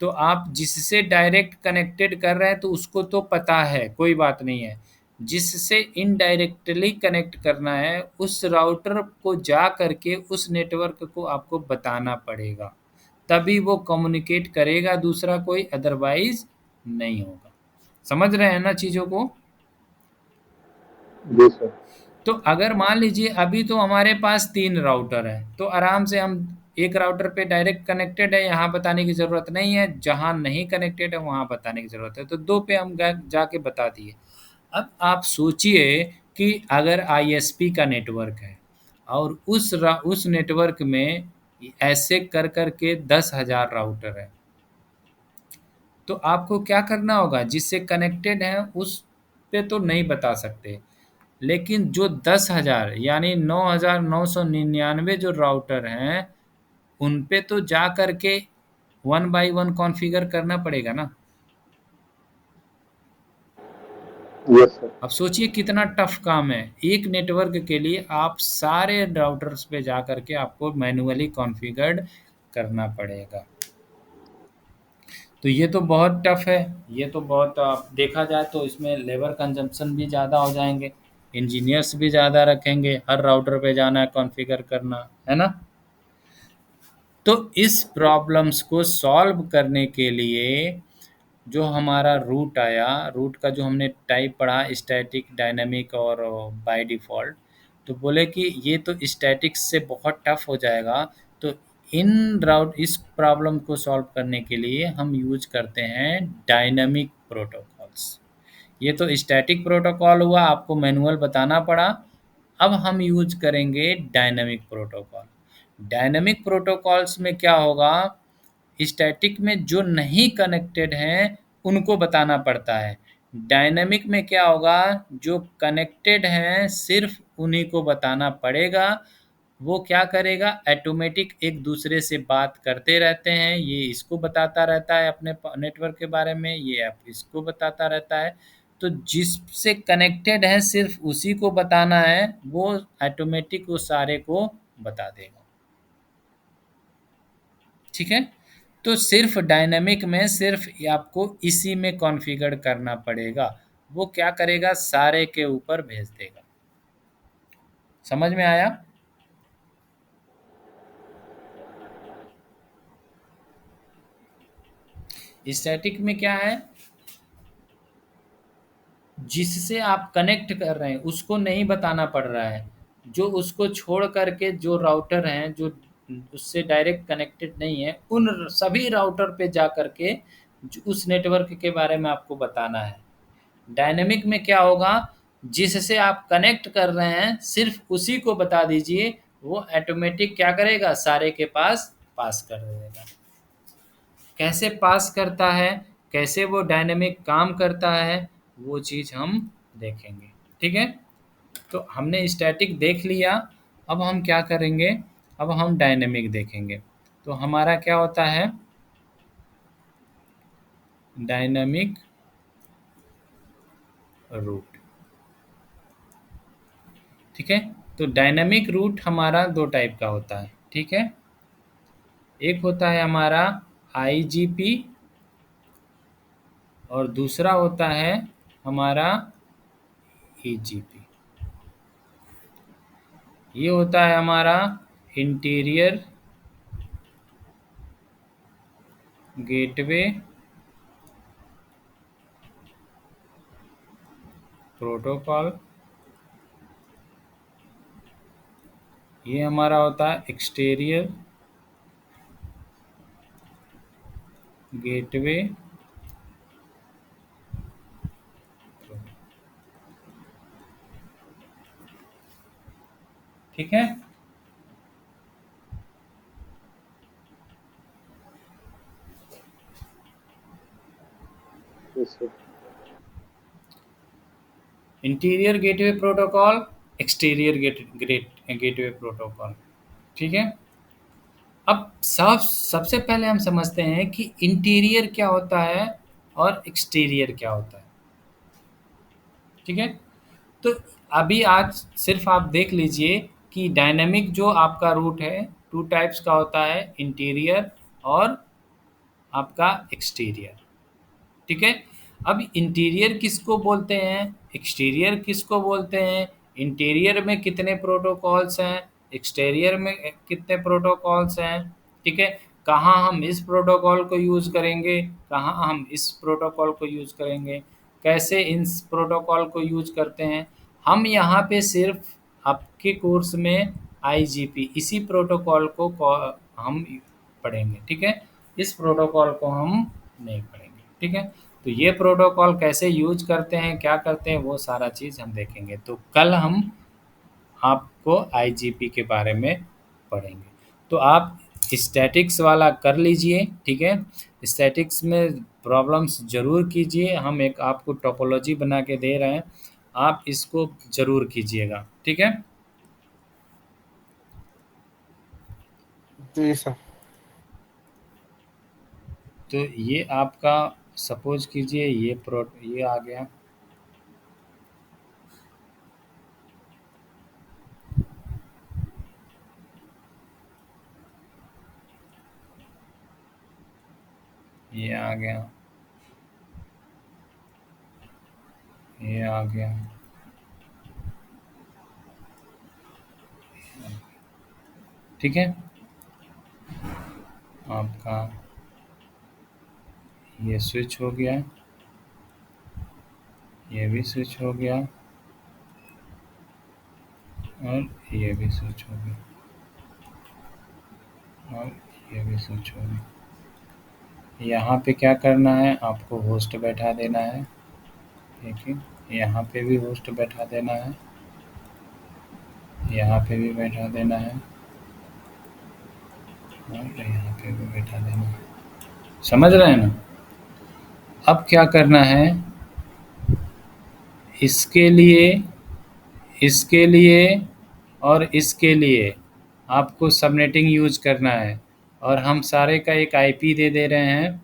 तो आप जिससे डायरेक्ट कनेक्टेड कर रहे हैं तो उसको तो पता है, कोई बात नहीं है। जिससे इनडायरेक्टली कनेक्ट करना है उस राउटर को जा करके उस नेटवर्क को आपको बताना पड़ेगा, तभी वो कम्युनिकेट करेगा, दूसरा कोई अदरवाइज नहीं होगा। समझ रहे हैं ना चीज़ों को? जी सर। तो अगर मान लीजिए अभी तो हमारे पास 3 राउटर है, तो आराम से हम एक राउटर पे डायरेक्ट कनेक्टेड है, यहाँ बताने की ज़रूरत नहीं है, जहाँ नहीं कनेक्टेड है वहाँ बताने की ज़रूरत है, तो 2 पे हम जाके बता दिए। अब आप सोचिए कि अगर आईएसपी का नेटवर्क है और उस नेटवर्क में ऐसे कर के 10,000 राउटर है, तो आपको क्या करना होगा, जिससे कनेक्टेड है उस पे तो नहीं बता सकते, लेकिन जो 10,000 यानी 9,999 जो राउटर हैं उन पे तो जा करके 1 बाय 1 कॉन्फ़िगर करना पड़ेगा ना। Yes sir. अब सोचिए कितना टफ काम है, एक नेटवर्क के लिए आप सारे राउटर्स पे जा करके आपको मैन्युअली कॉन्फ़िगर्ड करना पड़ेगा। तो तो ये तो बहुत टफ है, ये तो बहुत देखा जाए तो इसमें लेबर कंजम्पशन भी ज़्यादा हो जाएंगे, इंजीनियर्स भी ज़्यादा रखेंगे, हर राउटर पे जाना है, कॉन्फ़िगर करना है ना। तो इस प्रॉब्लम्स को सॉल्व करने के लिए जो हमारा रूट आया, रूट का जो हमने टाइप पढ़ा स्टैटिक, डायनामिक और बाय डिफ़ॉल्ट, तो बोले कि ये तो स्टैटिक से बहुत टफ हो जाएगा, तो इस प्रॉब्लम को सॉल्व करने के लिए हम यूज़ करते हैं डायनामिक प्रोटोकॉल्स। ये तो स्टैटिक प्रोटोकॉल हुआ, आपको मैनुअल बताना पड़ा। अब हम यूज़ करेंगे डायनामिक प्रोटोकॉल। डायनामिक प्रोटोकॉल्स में क्या होगा, स्टैटिक में जो नहीं कनेक्टेड हैं उनको बताना पड़ता है। डायनामिक में क्या होगा, जो कनेक्टेड हैं सिर्फ उन्हीं को बताना पड़ेगा। वो क्या करेगा, ऑटोमेटिक एक दूसरे से बात करते रहते हैं, ये इसको बताता रहता है अपने नेटवर्क के बारे में, ये आप इसको बताता रहता है। तो जिससे कनेक्टेड है सिर्फ उसी को बताना है, वो ऑटोमेटिक वो सारे को बता देगा। ठीक है, तो सिर्फ डायनामिक में सिर्फ आपको इसी में कॉन्फ़िगर करना पड़ेगा, वो क्या करेगा, सारे के ऊपर भेज देगा। समझ में आया? स्टैटिक में क्या है, जिससे आप कनेक्ट कर रहे हैं उसको नहीं बताना पड़ रहा है, जो उसको छोड़ करके जो राउटर हैं जो उससे डायरेक्ट कनेक्टेड नहीं है, उन सभी राउटर पे जा करके उस नेटवर्क के बारे में आपको बताना है। डायनेमिक में क्या होगा, जिससे आप कनेक्ट कर रहे हैं सिर्फ उसी को बता दीजिए, वो ऑटोमेटिक क्या करेगा, सारे के पास पास कर देगा। कैसे पास करता है, कैसे वो डायनेमिक काम करता है, वो चीज़ हम देखेंगे। ठीक है, तो हमने स्टैटिक देख लिया, अब हम क्या करेंगे, अब हम डायनेमिक देखेंगे। तो हमारा क्या होता है, डायनेमिक रूट। ठीक है, तो डायनेमिक रूट हमारा दो टाइप का होता है। ठीक है, एक होता है हमारा आईजीपी और दूसरा होता है हमारा ईजीपी। ये होता है हमारा इंटीरियर गेटवे प्रोटोकॉल। ये हमारा होता है एक्सटीरियर गेटवे। ठीक है, Yes, sir. Interior gateway protocol, exterior gateway protocol. ठीक है, अब सबसे पहले हम समझते हैं कि इंटीरियर क्या होता है और एक्सटीरियर क्या होता है। ठीक है, तो अभी आज सिर्फ आप देख लीजिए कि डायनेमिक जो आपका रूट है टू टाइप्स का होता है, इंटीरियर और आपका एक्सटीरियर। ठीक है, अब इंटीरियर किसको बोलते हैं, एक्सटीरियर किसको बोलते हैं, इंटीरियर में कितने प्रोटोकॉल्स हैं, एक्सटीरियर में कितने प्रोटोकॉल्स हैं। ठीक है, कहाँ हम इस प्रोटोकॉल को यूज़ करेंगे, कहाँ हम इस प्रोटोकॉल को यूज़ करेंगे, कैसे इन प्रोटोकॉल को यूज़ करते हैं। हम यहाँ पे सिर्फ आपके कोर्स में आईजीपी इसी प्रोटोकॉल को हम पढ़ेंगे। ठीक है, इस प्रोटोकॉल को हम नहीं पढ़ेंगे। ठीक है, तो ये प्रोटोकॉल कैसे यूज करते हैं, क्या करते हैं, वो सारा चीज़ हम देखेंगे। तो कल हम आपको आईजीपी के बारे में पढ़ेंगे। तो आप स्टैटिक्स वाला कर लीजिए। ठीक है, स्टैटिक्स में प्रॉब्लम्स ज़रूर कीजिए, हम एक आपको टोपोलॉजी बना के दे रहे हैं, आप इसको ज़रूर कीजिएगा। ठीक है, जी सर। तो ये आपका सपोज कीजिए ये आ गया। ये आ गया, ये आ गया, ठीक है। आपका ये स्विच हो गया, ये भी स्विच हो गया, और ये भी स्विच हो गया, और ये भी स्विच हो गया। यहाँ पे क्या करना है, आपको होस्ट बैठा देना है, ठीक है। यहाँ पे भी होस्ट बैठा देना है, यहाँ पे भी बैठा देना है, और यहाँ पे भी बैठा देना है। समझ रहे हैं ना? अब क्या करना है, इसके लिए, इसके लिए और इसके लिए आपको सबनेटिंग यूज करना है, और हम सारे का एक आईपी दे दे रहे हैं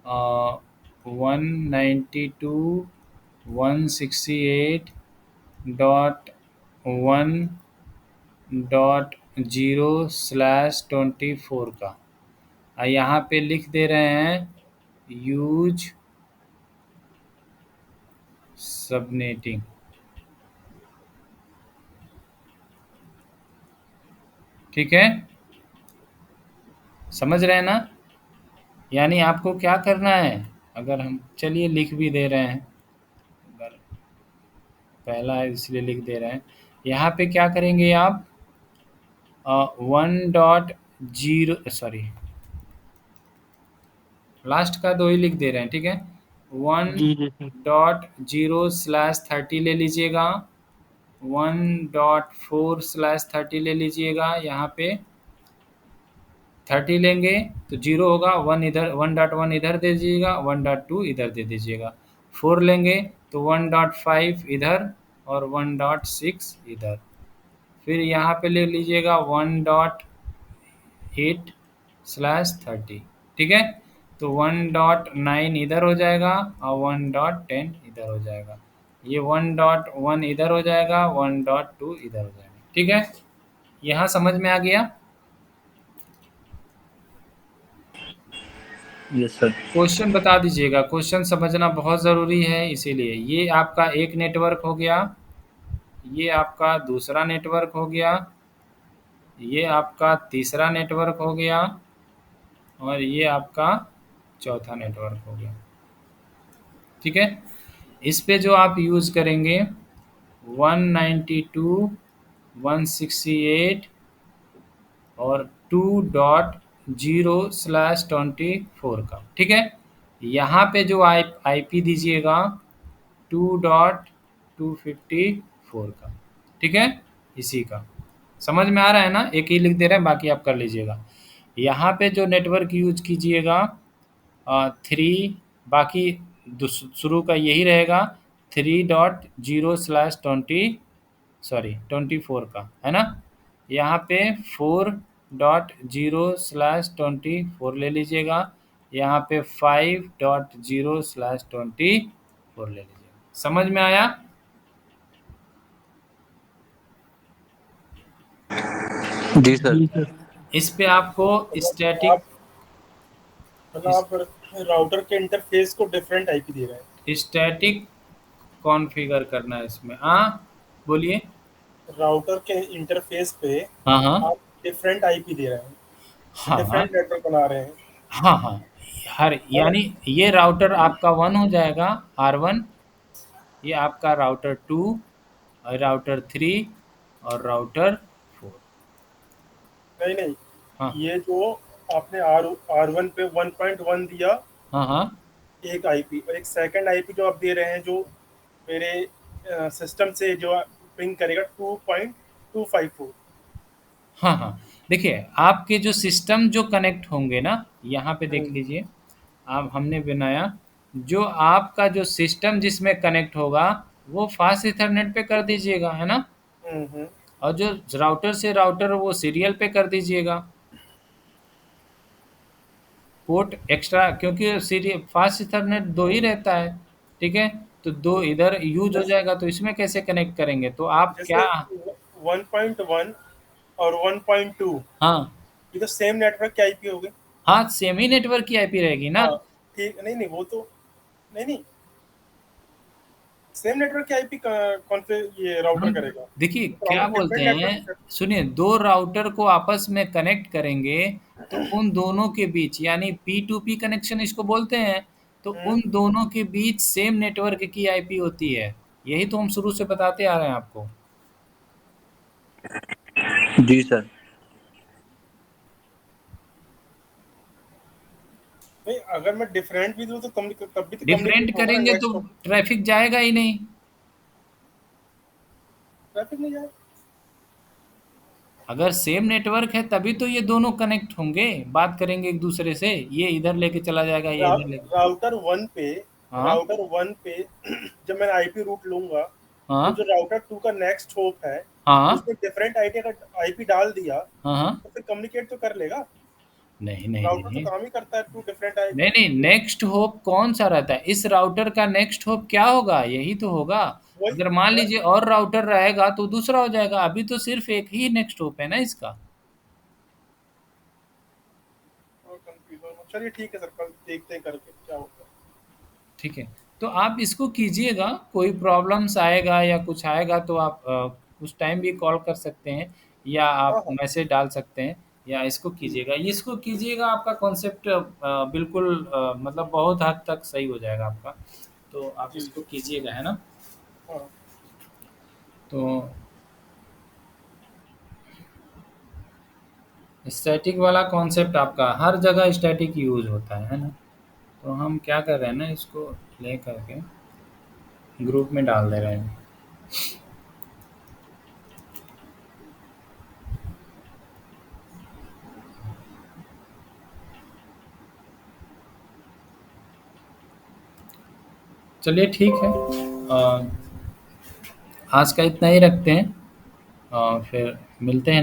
192.168.0/24 का। यहाँ पे लिख दे रहे हैं यूज सबनेटिंग, ठीक है। समझ रहे हैं ना? यानी आपको क्या करना है, अगर हम चलिए लिख भी दे रहे हैं, अगर पहला है इसलिए लिख दे रहे हैं। यहाँ पे क्या करेंगे आप 1.0 सॉरी लास्ट का 2 ही लिख दे रहे हैं, ठीक है। जी जी सर। 1.0/30 ले लीजिएगा, 1.4/30 ले लीजिएगा। यहाँ पे 30 लेंगे तो 0 होगा, 1 इधर, 1.1 इधर दे दीजिएगा, 1.2 इधर दे दीजिएगा। 4 लेंगे तो 1.5 इधर और 1.6 इधर। फिर यहाँ पे ले लीजिएगा 1.8/30, ठीक है। तो 1.9 इधर हो जाएगा और 1.10 इधर हो जाएगा। ये 1.1 इधर हो जाएगा, 1.2 इधर हो जाएगा, ठीक है। यहाँ समझ में आ गया? Yes sir. क्वेश्चन बता दीजिएगा, क्वेश्चन समझना बहुत ज़रूरी है, इसीलिए। ये आपका एक नेटवर्क हो गया, ये आपका दूसरा नेटवर्क हो गया, ये आपका तीसरा नेटवर्क हो गया, और ये आपका चौथा नेटवर्क हो गया, ठीक है। इस पे जो आप यूज़ करेंगे 192.168 और 2.0/24 का, ठीक है। यहाँ पे जो आईपी दीजिएगा 2.254 का, ठीक है, इसी का। समझ में आ रहा है ना? एक ही लिख दे रहे हैं, बाकी आप कर लीजिएगा। यहाँ पे जो नेटवर्क यूज कीजिएगा 3, बाकी शुरू का यही रहेगा 3.0/24 का, है ना। यहाँ पे 4.0/24 ले लीजिएगा, यहाँ पे 5.0/24 ले लीजिएगा। समझ में आया? जी सर। जी सर। इस पे आपको स्टैटिक आप मतलब आप राउटर के इंटरफेस को डिफरेंट आईपी दे रहे हैं। स्टैटिक कॉन्फ़िगर करना है इसमें। हाँ, बोलिए। राउटर के इंटरफेस पे हाँ, हाँ। आप डिफरेंट आईपी दे रहे हैं, हाँ, हाँ। डिफरेंट नेटवर्क बना रहे हैं, हाँ, हाँ। हर है ना? यानी ये राउटर आपका 1 हो जाएगा, R1, ये आपका राउटर 2 और राउटर 3 और राउटर 4। नहीं नहीं, हाँ, ये जो आपने R1 पे 1.1 दिया हाँ, हाँ। एक आईपी, और एक सेकंड आईपी जो आप दे रहे हैं जो मेरे सिस्टम से जो पिंग करेगा 2.254। हाँ, हाँ। देखिए, आपके जो सिस्टम जो कनेक्ट होंगे ना, यहाँ पे देख लीजिए, आप हमने बनाया, जो आपका जो सिस्टम जिसमें कनेक्ट होगा, वो फास्ट ईथरनेट पे कर दीजिएगा, है ना? हम्म। और जो राउटर से राउटर वो सीरियल पे कर दीजिएगा। पोर्ट एक्स्ट्रा, क्योंकि सीरियल फास्ट ईथरनेट 2 ही रहता है, ठीक है? तो 2 इधर यूज़ हो जाएगा, तो इसमें कैसे कनेक्ट करेंगे? तो आप जैसे क्या 1.1 और 1.2 हाँ, ये तो सेम नेटवर्क के आईपी हो गए। हाँ, सेम ही नेटवर्क की आईपी रहेगी ना। हाँ ठीक, नहीं नहीं वो तो नहीं, सेम नेटवर्क की आईपी कौन से ये राउटर हम करेगा? देखिए तो क्या राउटर बोलते डिफरेंट हैं, नेटवर्क। सुनिए, 2 राउटर को आपस में कनेक्ट करेंगे तो उन दोनों के बीच, यानी P2P कनेक्शन इसको बोलते हैं, तो उन दोनों के बीच सेम नेटवर्क की आईपी होती है। यही तो हम शुरू से बताते आ रहे हैं आपको। जी सर। नहीं, अगर मैं डिफरेंट भी दूं तो तब भी तो डिफरेंट कम्युनिकेट होगा ना करेंगे तो नेक्स्ट तो। ट्रैफिक जाएगा ही नहीं। ट्रैफिक नहीं जाए। अगर सेम नेटवर्क है तभी तो ये दोनों कनेक्ट होंगे, बात करेंगे एक दूसरे से। ये इधर लेके चला जाएगा, ये इधर लेके। राउटर वन पे हाँ, राउटर वन पे जब मैं आईपी रूट लूंगा, तो हाँ, जो राउटर टू का नेक्स्ट होप है, हाँ, उसमें डिफरेंट आईपी का आईपी डाल दिया, हाँ, हाँ। तो फिर कम्युनिकेट तो कर लेगा। नहीं, नहीं, राउटर तो नहीं। काम ही करता है टू डिफरेंट आईपी। नहीं, नहीं, नेक्स्ट होप कौन सा रहता है? इस राउटर का नेक्स्ट होप क्या होगा? यही तो होगा। वही अगर मान मैं लीजिए और राउटर रहेगा तो दूसरा हो जाएगा। अभी तो सिर्फ एक ही नेक्स्ट होप है ना इसका। कंफ्यूज हूँ। चलिए ठीक है सर, कल देखते हैं करके क्या होता है। ठीक है, तो आप इसको कीजिएगा। कोई प्रॉब्लम्स आएगा या कुछ आएगा तो आप उस टाइम भी कॉल कर सकते हैं, या हाँ आप हाँ मैसेज डाल सकते हैं, या इसको कीजिएगा। आपका कॉन्सेप्ट बिल्कुल मतलब बहुत हद तक सही हो जाएगा आपका। तो आप जी इसको जी। कीजिएगा, है ना? हाँ तो स्टैटिक वाला कॉन्सेप्ट आपका हर जगह स्टैटिक यूज़ होता है ना? तो हम क्या कर रहे हैं ना, इसको ले करके ग्रुप में डाल दे रहे हैं। चलिए ठीक है, आज का इतना ही रखते हैं, फिर मिलते हैं।